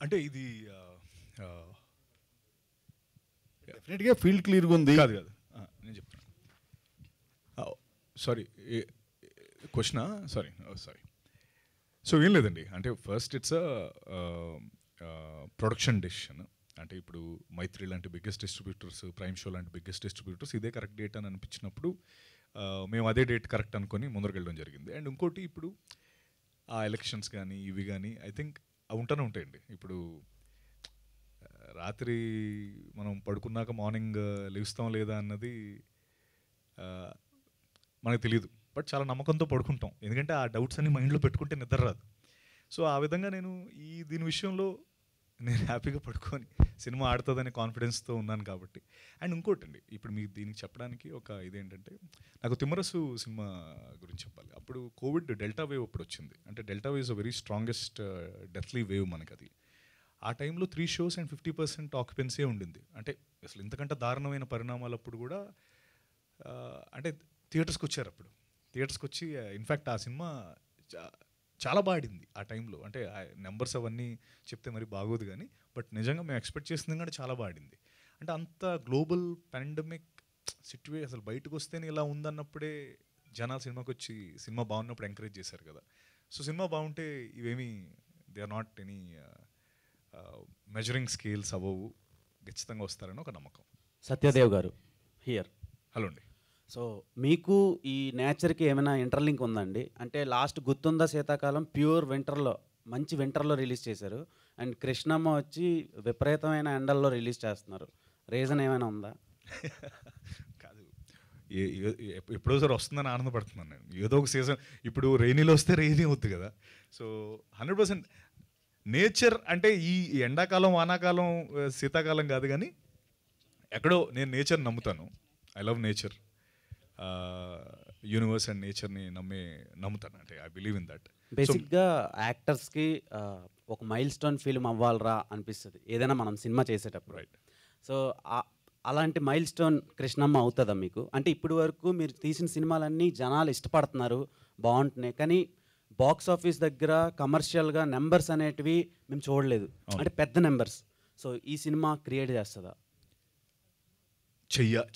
అంటే ఇది డెఫినెట్గా ఫీల్డ్ క్లియర్గా ఉంది. కాదు కాదు నేను చెప్తాను. సారీ, క్వశ్చనా? సారీ. సో ఏం లేదండి, అంటే ఫస్ట్ ఇట్స్ ప్రొడక్షన్ డెసిషన్. అంటే ఇప్పుడు మైత్రి లాంటి బిగ్గెస్ట్ డిస్ట్రిబ్యూటర్స్, ప్రైమ్ షో లాంటి బిగ్గెస్ట్ డిస్ట్రిబ్యూటర్స్ ఇదే కరెక్ట్ డేట్ అని అనిపించినప్పుడు మేము అదే డేట్ కరెక్ట్ అనుకొని ముందరకెళ్ళడం జరిగింది. అండ్ ఇంకోటి, ఇప్పుడు ఆ ఎలక్షన్స్ కానీ ఇవి కానీ ఐ థింక్ అవి ఉంటూనే ఉంటాయండి. ఇప్పుడు రాత్రి మనం పడుకున్నాక మార్నింగ్ లేస్తాం లేదా అన్నది మనకు తెలియదు, బట్ చాలా నమ్మకంతో పడుకుంటాం, ఎందుకంటే ఆ డౌట్స్ అన్ని మైండ్లో పెట్టుకుంటే నిద్ర రాదు. సో ఆ విధంగా నేను దీని విషయంలో నేను హ్యాపీగా పడుకొని సినిమా ఆడుతుందనే కాన్ఫిడెన్స్తో ఉన్నాను కాబట్టి. అండ్ ఇంకోటి అండి, ఇప్పుడు మీకు దీనికి చెప్పడానికి ఒక ఇదేంటంటే, నాకు తిమ్మరసు సినిమా గురించి చెప్పాలి. అప్పుడు కోవిడ్ డెల్టా వేవ్ అప్పుడు వచ్చింది. అంటే delta wave is a very strongest deathly wave మనకి. అది ఆ టైంలో 3 shows అండ్ 50% ఆక్యుపెన్సీ ఉండింది. అంటే అసలు ఇంతకంటే దారుణమైన పరిణామాలు అప్పుడు కూడా అంటే థియేటర్స్కి వచ్చారు. అప్పుడు థియేటర్స్కి వచ్చి ఇన్ఫ్యాక్ట్ ఆ సినిమా చాలా బాడింది ఆ టైంలో. అంటే నెంబర్స్ అవన్నీ చెప్తే మరి బాగోదు కానీ, బట్ నిజంగా మేము ఎక్స్పెక్ట్ చేసింది కంటే చాలా బాడింది. అంటే అంత గ్లోబల్ పాండమిక్ సిట్యువేషన్, అసలు బయటకు వస్తేనే ఇలా ఉందన్నప్పుడే జనాలు సినిమాకి వచ్చి సినిమా బాగున్నప్పుడు ఎంకరేజ్ చేశారు కదా. సో సినిమా బాగుంటే ఇవేమీ they are not any measuring scales అవ్వవు, ఖచ్చితంగా వస్తారని ఒక నమ్మకం. సత్యదేవ్ గారు హియర్. హలో అండి. సో మీకు ఈ నేచర్కి ఏమైనా ఇంటర్లింక్ ఉందండి? అంటే లాస్ట్ గుర్తుందా శీతాకాలం ప్యూర్ వింటర్లో, మంచి వింటర్లో రిలీజ్ చేశారు, అండ్ కృష్ణమ్మ వచ్చి విపరీతమైన ఎండల్లో రిలీజ్ చేస్తున్నారు. రీజన్ ఏమైనా ఉందా? కాదు, ఎప్పుడో సార్ వస్తుందని ఆనందపడుతున్నాను నేను. ఏదో ఒక సీజన్, ఇప్పుడు రెయినీలో వస్తే రెయినీ అవుతుంది కదా. సో 100% నేచర్ అంటే ఈ ఎండాకాలం, వానాకాలం, శీతాకాలం కాదు కానీ ఎక్కడో నేను నేచర్ నమ్ముతాను. I love nature, universe and నేచర్ని నమ్ముతాను. అంటే ఐ బిలీవ్ ఇన్ దట్. బేసిక్గా యాక్టర్స్కి ఒక మైల్ స్టోన్ ఫిల్మ్ అవ్వాలరా అనిపిస్తుంది ఏదైనా మనం సినిమా చేసేటప్పుడు. రైట్. సో అలాంటి మైల్ స్టోన్ కృష్ణమ్మ అవుతుందా మీకు? అంటే ఇప్పటి వరకు మీరు తీసిన సినిమాలన్నీ జనాలు ఇష్టపడుతున్నారు, బాగుంటున్నాయి, కానీ బాక్స్ ఆఫీస్ దగ్గర కమర్షియల్గా నెంబర్స్ అనేటివి మేము చూడలేదు, అంటే పెద్ద నెంబర్స్. సో ఈ సినిమా క్రియేట్ చేస్తుందా?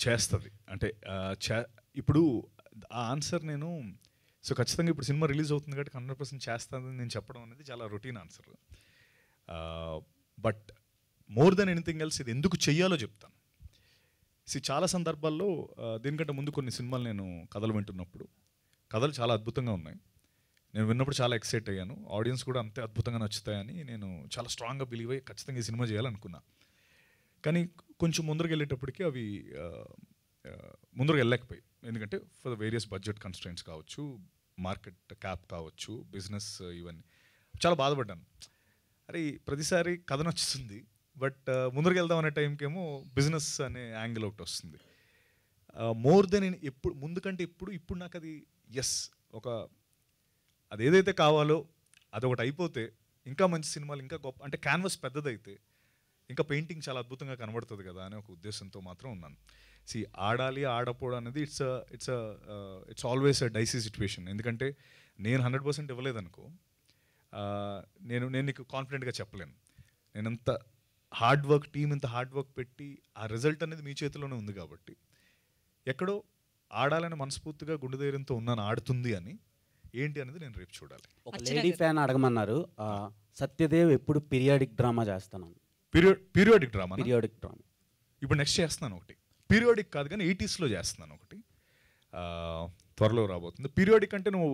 చేస్తుంది. అంటే ఇప్పుడు ఆ ఆన్సర్ నేను, సో ఖచ్చితంగా ఇప్పుడు సినిమా రిలీజ్ అవుతుంది కాబట్టి 100% చేస్తానని నేను చెప్పడం అనేది చాలా routine answer. But more than anything else ఇది ఎందుకు చెయ్యాలో చెప్తాను. చాలా సందర్భాల్లో దీనికంటే ముందు కొన్ని సినిమాలు నేను కథలు వింటున్నప్పుడు కథలు చాలా అద్భుతంగా ఉన్నాయి, నేను విన్నప్పుడు చాలా ఎక్సైట్ అయ్యాను, ఆడియన్స్ కూడా అంతే అద్భుతంగా నచ్చుతాయని నేను చాలా స్ట్రాంగ్గా బిలీవ్ అయ్యి ఖచ్చితంగా ఈ సినిమా చేయాలనుకున్నా. కానీ కొంచెం ముందరకు వెళ్ళేటప్పటికి అవి ముందరకు వెళ్ళలేకపోయి, ఎందుకంటే for the various budget constraints కావచ్చు, మార్కెట్ క్యాప్ కావచ్చు, బిజినెస్, ఇవన్నీ చాలా బాధపడ్డాను. అరే ప్రతిసారి కథ నచ్చుతుంది, బట్ ముందరకు వెళ్దాం అనే టైంకేమో బిజినెస్ అనే యాంగిల్ ఒకటి వస్తుంది. మోర్ దెన్ ఎప్పుడు ముందు కంటే ఇప్పుడు నాకు అది ఒక అది ఏదైతే కావాలో అదొకటి అయిపోతే ఇంకా మంచి సినిమాలు, ఇంకా గొప్ప, అంటే క్యాన్వాస్ పెద్దదైతే ఇంకా పెయింటింగ్ చాలా అద్భుతంగా కనబడుతుంది కదా అనే ఒక ఉద్దేశంతో మాత్రం ఉన్నాను. ఆడాలి ఆడపోవడం అనేది it's always a dicey situation. ఎందుకంటే నేను 100% ఇవ్వలేదనుకో, నేను నీకు కాన్ఫిడెంట్గా చెప్పలేను. నేను అంత హార్డ్ వర్క్, టీం ఇంత హార్డ్ వర్క్ పెట్టి ఆ రిజల్ట్ అనేది మీ చేతిలోనే ఉంది కాబట్టి ఎక్కడో ఆడాలని మనస్ఫూర్తిగా గుండె ధైర్యంతో ఉన్నాను, ఆడుతుంది అని. ఏంటి అనేది నేను రేపు చూడాలి. ఒక లేడీ ఫ్యాన్ అడగమన్నారు, సత్యదేవ్ ఎప్పుడు పీరియాడిక్ డ్రామా చేస్తాను? పీరియాడిక్ డ్రామా ఇప్పుడు నెక్స్ట్ చేస్తున్నాను ఒకటి. పీరియాడిక్ కాదు కానీ 80s చేస్తున్నాను ఒకటి, త్వరలో రాబోతుంది. పీరియాడిక్ అంటే నువ్వు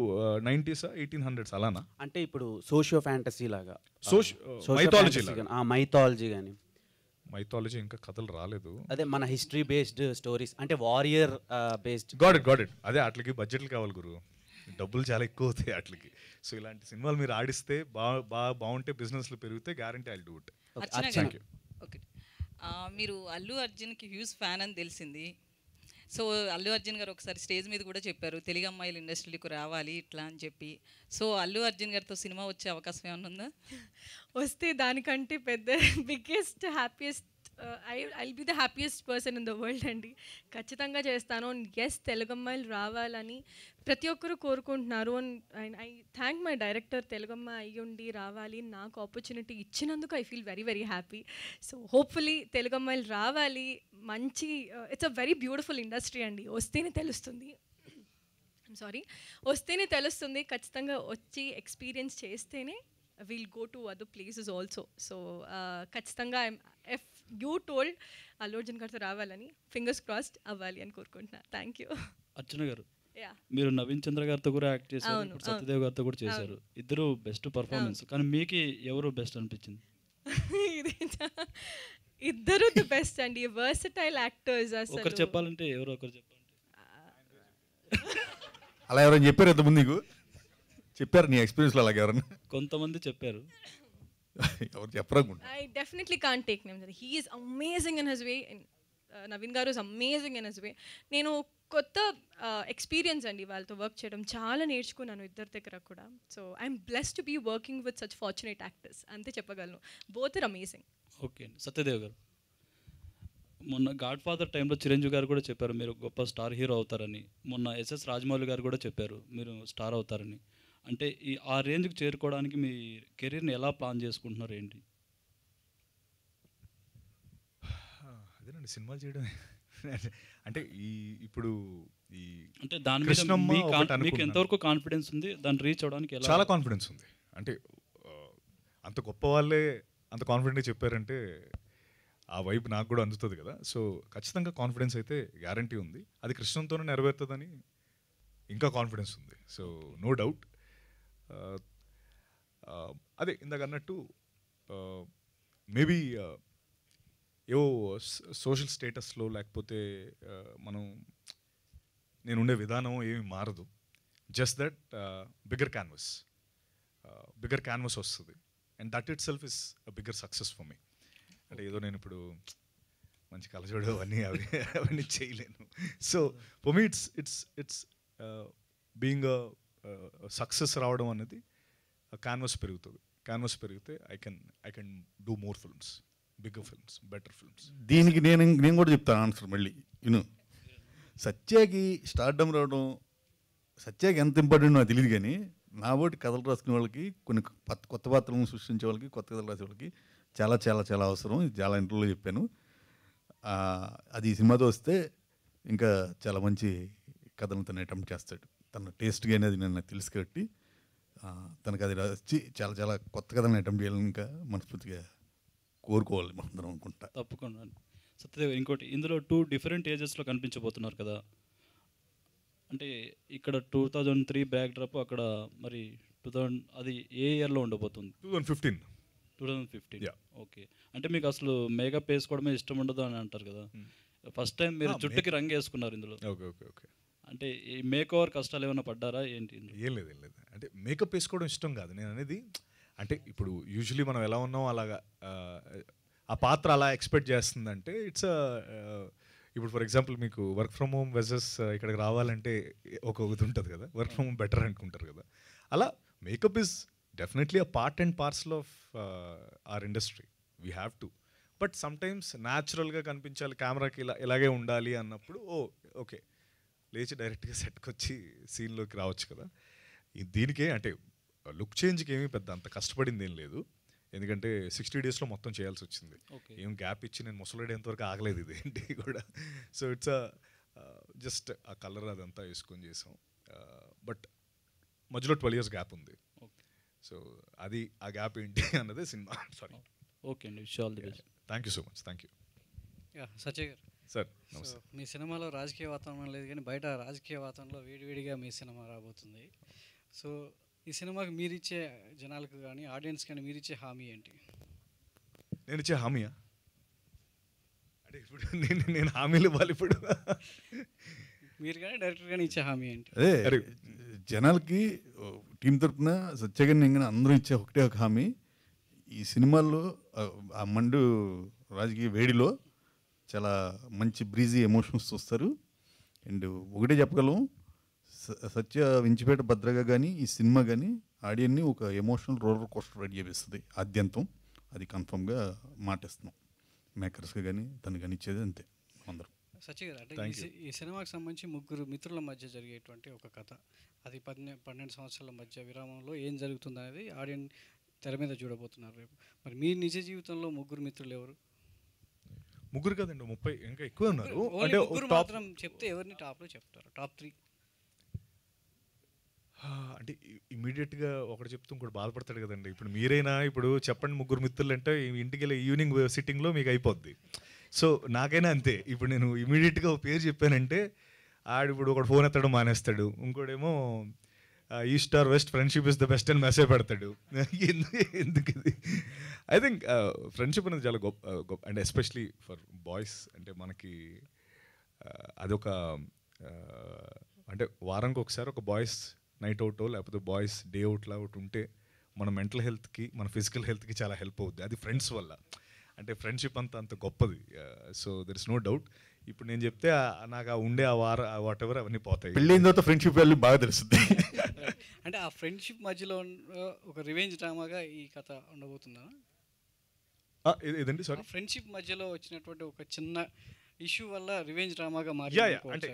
90s 1800s అలానా? అంటే ఇప్పుడు సోషియో ఫ్యాంటసీ లాగా, మైథాలజీ కానీ. మైథాలజీ ఇంకా కథలు రాలేదు. అదే మన హిస్టరీ బేస్డ్ స్టోరీస్, అంటే వారియర్ బేస్డ్. Got it. అదే వాటికి బడ్జెట్లు కావాలి గురు, డబ్బులు చాలా ఎక్కువ అవుతాయి వాటికి. సో ఇలాంటి సినిమాలు మీరు ఆడిస్తే బాగుంటే, బిజినెస్లు పెరిగితే guarantee I will do it. Okay. మీరు అల్లు అర్జున్కి హ్యూజ్ ఫ్యాన్ అని తెలిసింది. సో అల్లు అర్జున్ గారు ఒకసారి స్టేజ్ మీద కూడా చెప్పారు తెలుగు అమ్మాయిలు ఇండస్ట్రీకి రావాలి ఇట్లా అని చెప్పి. సో అల్లు అర్జున్ గారితో సినిమా వచ్చే అవకాశం ఏమైనా ఉందా? వస్తే దానికంటే పెద్ద biggest happiest I be the happiest person in the world అండి. ఖచ్చితంగా చేస్తాను. ఎస్, తెలుగు అమ్మాయిలు రావాలని ప్రతి ఒక్కరు కోరుకుంటున్నారు. And I thank my director, తెలుగమ్మ అయ్యుండి రావాలి నాకు ఆపర్చునిటీ ఇచ్చినందుకు I feel very very happy. So hopefully Telugu అమ్మాయిలు రావాలి. మంచి it's a very beautiful industry అండి. వస్తేనే తెలుస్తుంది, వస్తేనే తెలుస్తుంది. ఖచ్చితంగా వచ్చి ఎక్స్పీరియన్స్ చేస్తేనే we'll go to other places also. So ఖచ్చితంగా if you told Allu Arjun గారితో రావాలని ఫింగర్స్ క్రాస్డ్ అవ్వాలి అని కోరుకుంటున్నా. Thank you. అర్చన గారు, మీరు నవీన్ చంద్ర గారితో కూడా యాక్ట్ చేశారు, ఇప్పుడు సత్యదేవ్ గారితో కూడా చేశారు. ఇద్దరు బెస్ట్ పర్ఫార్మెన్స్, కానీ మీకు ఎవరు బెస్ట్ అనిపించింది? ఇద్దరు ది బెస్ట్ అండి, వర్సటైల్ యాక్టర్స్. అసలు ఒకరు చెప్పాలంటే ఎవరు? ఒకరు చెప్పాలంటే అలా ఎవరైనా చెప్పారు ఇంతకుముందు నీకు? చెప్పారు నీ ఎక్స్పీరియన్స్లో అలాగే ఎవరన్నా? కొంతమంది చెప్పారు, ఎవరు చెప్పరనుకుంటా. I definitely can't take names. He is amazing in his way. Naveen గారు is amazing in his way. నేను కొత్త ఎక్స్పీరియన్స్ అండి వాళ్ళతో వర్క్ చేయడం, చాలా నేర్చుకున్నాను ఇద్దరి దగ్గర కూడా. So I'm blessed to be working with such fortunate actors, అంతే చెప్పగలను. Both are amazing. ఓకే అండి. సత్యదేవ్ గారు, మొన్న గాడ్ ఫాదర్ టైంలో చిరంజీవి గారు కూడా చెప్పారు మీరు గొప్ప స్టార్ హీరో అవుతారని. మొన్న ఎస్ఎస్ రాజమౌళి గారు కూడా చెప్పారు మీరు స్టార్ అవుతారని. అంటే ఆ రేంజ్కి చేరుకోవడానికి మీ కెరీర్ని ఎలా ప్లాన్ చేసుకుంటున్నారు ఏంటి? అదేనండి, సినిమాలు చేయడం. అంటే ఇప్పుడు ఈ అంటే దాని మీద మీకు ఎంతవరకు కాన్ఫిడెన్స్ ఉంది? దాన్ని రీచ్ అవ్వడానికి చాలా కాన్ఫిడెన్స్ ఉంది. అంటే అంత గొప్ప వాళ్ళే అంత కాన్ఫిడెంట్గా చెప్పారంటే ఆ వైపు నాకు కూడా అందుతుంది కదా. సో ఖచ్చితంగా కాన్ఫిడెన్స్ అయితే గ్యారంటీ ఉంది. అది కృష్ణంతోనే నెరవేరుతుందని ఇంకా కాన్ఫిడెన్స్ ఉంది. So no doubt. అదే ఇందాక అన్నట్టు మేబీ ఏవో సోషల్ స్టేటస్లో లేకపోతే నేను ఉండే విధానం ఏమి మారదు. జస్ట్ దట్ బిగ్గర్ క్యాన్వస్ వస్తుంది. And that it self is a bigger success for me. అంటే ఏదో నేను ఇప్పుడు మంచి కలజోడు అవన్నీ చేయలేను. So for me it's being success రావడం అనేది క్యాన్వస్ పెరుగుతుంది. క్యాన్వస్ పెరిగితే I can do more films, bigger films, better films. దీనికి నేను కూడా చెప్తాను ఆన్సర్ మళ్ళీ. సత్యాకి స్టార్డమ్ రావడం, సత్యాకి ఎంత ఇంపార్టెంట్ నాకు తెలియదు, కానీ నా బోటి కథలు రాసుకునే వాళ్ళకి, కొన్ని కొత్త పాత్రలను సృష్టించే వాళ్ళకి, కొత్త కథలు రాసే వాళ్ళకి చాలా చాలా చాలా అవసరం. చాలా ఇంటర్వ్యూలో చెప్పాను. అది ఈ సినిమాతో వస్తే ఇంకా చాలా మంచి కథలను తను అటెంప్ట్ చేస్తాడు. తన టేస్ట్గా అనేది నేను నాకు తెలుసు కాబట్టి తనకు అది వచ్చి చాలా చాలా కొత్త కథలను అటెంప్ట్ చేయాలని ఇంకా మనస్ఫూర్తిగా కోరుకోవాలి మనందరం అనుకుంటా. తప్పకుండా. సత్యదేవ్, ఇంకోటి, ఇందులో 2 డిఫరెంట్ ఏజెస్లో కనిపించబోతున్నారు కదా. అంటే ఇక్కడ 2003 బ్యాక్ డ్రాప్, అక్కడ మరి 2000 అది ఏ ఇయర్లో ఉండబోతుంది? 2015. ఓకే. అంటే మీకు అసలు మేకప్ వేసుకోవడమే ఇష్టం ఉండదు అని అంటారు కదా. ఫస్ట్ టైం మీరు జుట్టుకి రంగు వేసుకున్నారు ఇందులో. ఓకే. అంటే ఈ మేక్ ఓవర్ కష్టాలు ఏమైనా పడ్డారా ఏంటి? ఏం లేదు. అంటే మేకప్ వేసుకోవడం ఇష్టం కాదు నేను అనేది. అంటే ఇప్పుడు యూజువలీ మనం ఎలా ఉన్నాం అలాగా ఆ పాత్ర అలా ఎక్స్పెక్ట్ చేస్తుందంటే ఇట్స్ ఇప్పుడు ఫర్ ఎగ్జాంపుల్ మీకు వర్క్ ఫ్రమ్ హోమ్ వెసెస్ ఇక్కడికి రావాలంటే ఒక ఇది ఉంటుంది కదా, వర్క్ ఫ్రమ్ హోమ్ బెటర్ అనుకుంటారు కదా. అలా makeup is definitely a part and parcel of our industry. We have to. But sometimes న్యాచురల్గా కనిపించాలి, కెమెరాకి ఇలాగే ఉండాలి అన్నప్పుడు ఓకే లేచి డైరెక్ట్గా సెట్కి వచ్చి సీన్లోకి రావచ్చు కదా. దీనికే అంటే లుక్ చేంజ్కి ఏమీ పెద్ద అంత కష్టపడింది ఏం లేదు. ఎందుకంటే 60 డేస్లో మొత్తం చేయాల్సి వచ్చింది. ఏం గ్యాప్ ఇచ్చి నేను ముసలాడేంతవరకు ఆగలేదు ఇది ఏంటి కూడా. సో ఇట్స్ జస్ట్ ఆ కలర్ అదంతా వేసుకొని చేసాం. బట్ మధ్యలో 12 years గ్యాప్ ఉంది. సో అది ఆ గ్యాప్ ఏంటి అన్నదే సినిమా. సారీ. ఓకే అండి, wish all the best. Thank you so much. Thank you. Satya garu sir, మీ సినిమాలో రాజకీయ వాతావరణం లేదు, కానీ బయట రాజకీయ వాతావరణంలో వేడివేడిగా మీ సినిమా రాబోతుంది. సో ఈ సినిమాకి మీరిచ్చే జనాలకు కానీ ఆడియన్స్ కానీ మీరిచ్చే హామీ ఏంటి? నేను ఇచ్చే హామీయా? అంటే ఇప్పుడు నేను హామీలు ఇవ్వాలి ఇప్పుడు? మీరు కానీ డైరెక్టర్ కానీ ఇచ్చే హామీ ఏంటి? అదే జనాలకి టీం తరఫున సత్యగారిని ఇంకా అందరూ ఇచ్చే ఒకటే ఒక హామీ, ఈ సినిమాల్లో ఆ మండు రాజకీయ వేడిలో చాలా మంచి బ్రీజీ ఎమోషన్స్ చూస్తారు. అండ్ ఒకటే చెప్పగలం, సత్య వించిపేట భద్రగా కానీ ఈ సినిమా కానీ ఆడియన్ని ఒక ఎమోషనల్ రోలర్ కోస్టర్ రెడీ చేపిస్తుంది ఆద్యంతం. అది కన్ఫర్మ్గా మాటిస్తున్నాం మేకర్స్గా కానీ తను కానీ ఇచ్చేది అంతే అందరం. సచి గారు, అంటే ఈ సినిమాకి సంబంధించి ముగ్గురు మిత్రుల మధ్య జరిగేటువంటి ఒక కథ, అది 12 సంవత్సరాల మధ్య విరామంలో ఏం జరుగుతుంది అనేది ఆడియన్స్ తెర మీద చూడబోతున్నారు రేపు. మరి మీ నిజ జీవితంలో ముగ్గురు మిత్రులు ఎవరు? ముగ్గురు కదండి, 30 ఇంకా ఎక్కువ ఉన్నారు. అంటే ముగ్గురు మాత్రం చెప్తే ఎవరిని టాప్లో చెప్తారు? టాప్ 3 అంటే ఇమీడియట్గా ఒకటి చెప్తూ ఇంకోటి బాధపడతాడు కదండి. ఇప్పుడు మీరైనా ఇప్పుడు చెప్పండి ముగ్గురు మిత్రులు అంటే ఇంటికి వెళ్ళి ఈవినింగ్ సిట్టింగ్లో మీకు అయిపోద్ది. సో నాకైనా అంతే. ఇప్పుడు నేను ఇమీడియట్గా ఒక పేరు చెప్పానంటే ఆడు ఇప్పుడు ఒకటి ఫోన్ ఎత్తడం మానేస్తాడు, ఇంకోటేమో east or west friendship is the best అని మెసేజ్ పెడతాడు. ఎందుకు ఇది? ఐ థింక్ ఫ్రెండ్షిప్ అనేది చాలా గొప్ప అండ్ ఎస్పెషలీ ఫర్ బాయ్స్. అంటే మనకి అదొక అంటే వారానికి ఒకసారి ఒక బాయ్స్ నైట్ అవుటో లేకపోతే బాయ్స్ డే అవుట్లా ఒకటి ఉంటే మన మెంటల్ హెల్త్కి మన ఫిజికల్ హెల్త్కి చాలా హెల్ప్ అవుద్ది. అది ఫ్రెండ్స్ వల్ల. అంటే ఫ్రెండ్షిప్ అంత గొప్పది. So there is no doubt. ఇప్పుడు నేను చెప్తే నాకు ఆ ఉండే ఆ వాట్ ఎవర్ అవన్నీ పోతాయి. పెళ్ళైన తర్వాత ఫ్రెండ్షిప్ వాల్యూ బాగా తెలుస్తుంది. అంటే ఆ ఫ్రెండ్షిప్ మధ్యలో ఒక రివెంజ్ డ్రామాగా ఈ కథ ఉండబోతుందా? ఏదండి సారీ? ఫ్రెండ్షిప్ మధ్యలో వచ్చినటువంటి ఒక చిన్న ఇష్యూ వల్ల రివెంజ్ డ్రామాగా మారి అంటే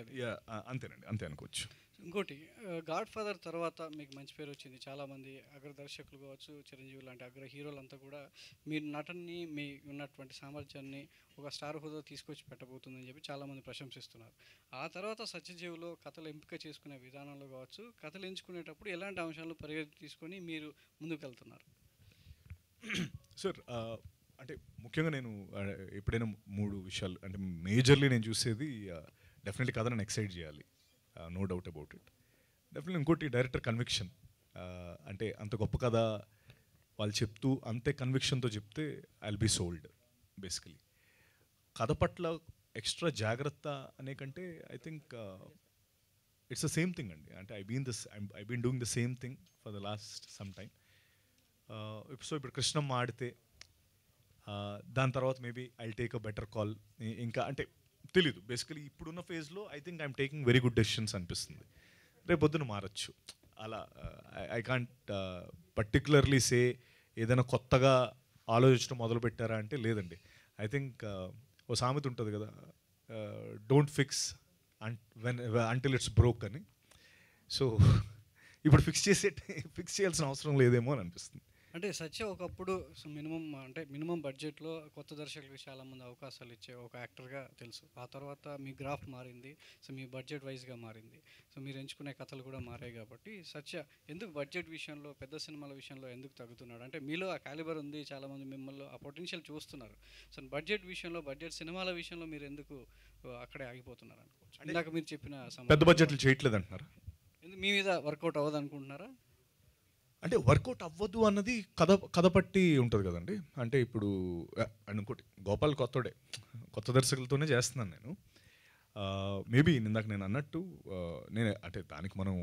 అంతేనండి, అంతే అనుకోవచ్చు. ఇంకోటి, గాడ్ ఫాదర్ తర్వాత మీకు మంచి పేరు వచ్చింది. చాలామంది అగ్ర దర్శకులు కావచ్చు, చిరంజీవి లాంటి అగ్ర హీరోలంతా కూడా మీ నటనని, మీ ఉన్నటువంటి సామర్థ్యాన్ని ఒక స్టార్ హోదా తీసుకొచ్చి పెట్టబోతుందని చెప్పి చాలామంది ప్రశంసిస్తున్నారు. ఆ తర్వాత సత్యజీవులో కథలు ఎంపిక చేసుకునే విధానంలో కావచ్చు, కథలు ఎంచుకునేటప్పుడు ఎలాంటి అంశాలను పరిగణలోకి తీసుకొని మీరు ముందుకు వెళ్తున్నారు? సార్ అంటే ముఖ్యంగా నేను ఎప్పుడైనా 3 విషయాలు అంటే మేజర్లీ నేను చూసేది డెఫినెట్లీ కథ నన్ను ఎక్సైట్ చేయాలి, no doubt about it. Definitely ఇంకోటి డైరెక్టర్ కన్విక్షన్. అంటే అంత గొప్ప కథ వాళ్ళు చెప్తూ అంతే కన్విక్షన్తో చెప్తే ఐల్ బీ సోల్డ్. బేసికలీ కథ పట్ల ఎక్స్ట్రా జాగ్రత్త అనే కంటే I think it's the same thing అండి. అంటే I been doing the same thing for the last some time. So ఇప్పుడు కృష్ణమ్మ ఆడితే దాని తర్వాత maybe I'll take a better call. ఇంకా అంటే తెలీదు. బేసికలీ ఇప్పుడున్న ఫేజ్లో I think I'm taking very good decisions అనిపిస్తుంది. రేపు పొద్దున మారచ్చు. అలా ఐ కాంట్ పర్టికులర్లీ సే ఏదైనా కొత్తగా ఆలోచించడం మొదలు పెట్టారా అంటే లేదండి. ఐ థింక్ ఓ సామెత ఉంటుంది కదా, don't fix until it's broke అని. సో ఇప్పుడు ఫిక్స్ చేయాల్సిన అవసరం లేదేమో అని అనిపిస్తుంది. అంటే సత్య ఒకప్పుడు మినిమం బడ్జెట్లో కొత్త దర్శకులకు చాలామంది అవకాశాలు ఇచ్చే ఒక యాక్టర్గా తెలుసు. ఆ తర్వాత మీ గ్రాఫ్ మారింది, సో మీ బడ్జెట్ వైజ్గా మారింది, సో మీరు ఎంచుకునే కథలు కూడా మారాయి. కాబట్టి సత్య ఎందుకు బడ్జెట్ విషయంలో, పెద్ద సినిమాల విషయంలో ఎందుకు తగ్గుతున్నాడు? అంటే మీలో ఆ క్యాలిబర్ ఉంది, చాలామంది మిమ్మల్ని ఆ పొటెన్షియల్ చూస్తున్నారు. సో బడ్జెట్ విషయంలో, బడ్జెట్ సినిమాల విషయంలో మీరు ఎందుకు అక్కడే ఆగిపోతున్నారు అనుకోవచ్చు? ఇందాక మీరు చెప్పిన పెద్ద బడ్జెట్లు చేయట్లేదు అంటున్నారు. మీ మీద వర్కౌట్ అవ్వదు అనుకుంటున్నారా? అంటే వర్కౌట్ అవ్వదు అన్నది కథ పట్టి ఉంటుంది కదండి. అంటే ఇప్పుడు ఇంకోటి గోపాల్ కొత్త దర్శకులతోనే చేస్తున్నాను నేను. మేబీ ఇందాక నేను అన్నట్టు నేను అంటే దానికి మనం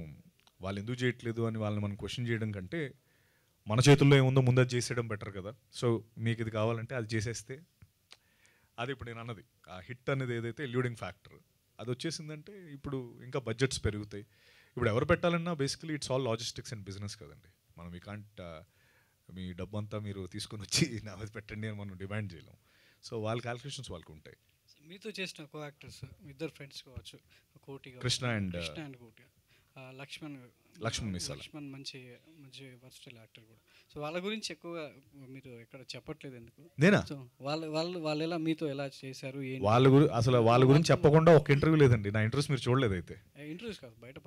వాళ్ళు ఎందుకు చేయట్లేదు అని వాళ్ళని మనం క్వశ్చన్ చేయడం కంటే మన చేతుల్లో ఏముందో ముందు అది చేసేయడం బెటర్ కదా. సో మీకు ఇది కావాలంటే అది చేసేస్తే, అది ఇప్పుడు నేను అన్నది ఆ హిట్ అనేది ఏదైతే ఎల్యూడింగ్ ఫ్యాక్టర్ అది వచ్చేసిందంటే ఇప్పుడు ఇంకా బడ్జెట్స్ పెరుగుతాయి. ఇప్పుడు ఎవరు పెట్టాలన్నా basically it's all logistics and business కదండి. మనం వీ కాంట్ మీ డబ్బు అంతా మీరు తీసుకొని వచ్చి నా మీద పెట్టండి అని మనం డిమాండ్ చేయలేం. సో వాళ్ళ క్యాల్కులేషన్స్ వాళ్ళకు ఉంటాయి. మీతో చేసిన కో యాక్టర్స్ ఇద్దరు ఫ్రెండ్స్ కావచ్చు, కోటి కృష్ణ అండ్ కోటి, లక్ష్మణ్ మంచి వర్స్టైల్ యాక్టర్ కూడా. సో వాళ్ళ గురించి ఎక్కువగా మీరు ఎక్కడ చెప్పట్లేదు ఎందుకు? నేనా? వాళ్ళు ఎలా మీతో ఎలా చేశారు? అసలు వాళ్ళ గురించి చెప్పకుండా ఒక ఇంటర్వ్యూ లేదండి. నా ఇంటర్వ్యూస్ మీరు చూడలేదు అయితే? ఇంటర్వ్యూస్ కాదు, బయట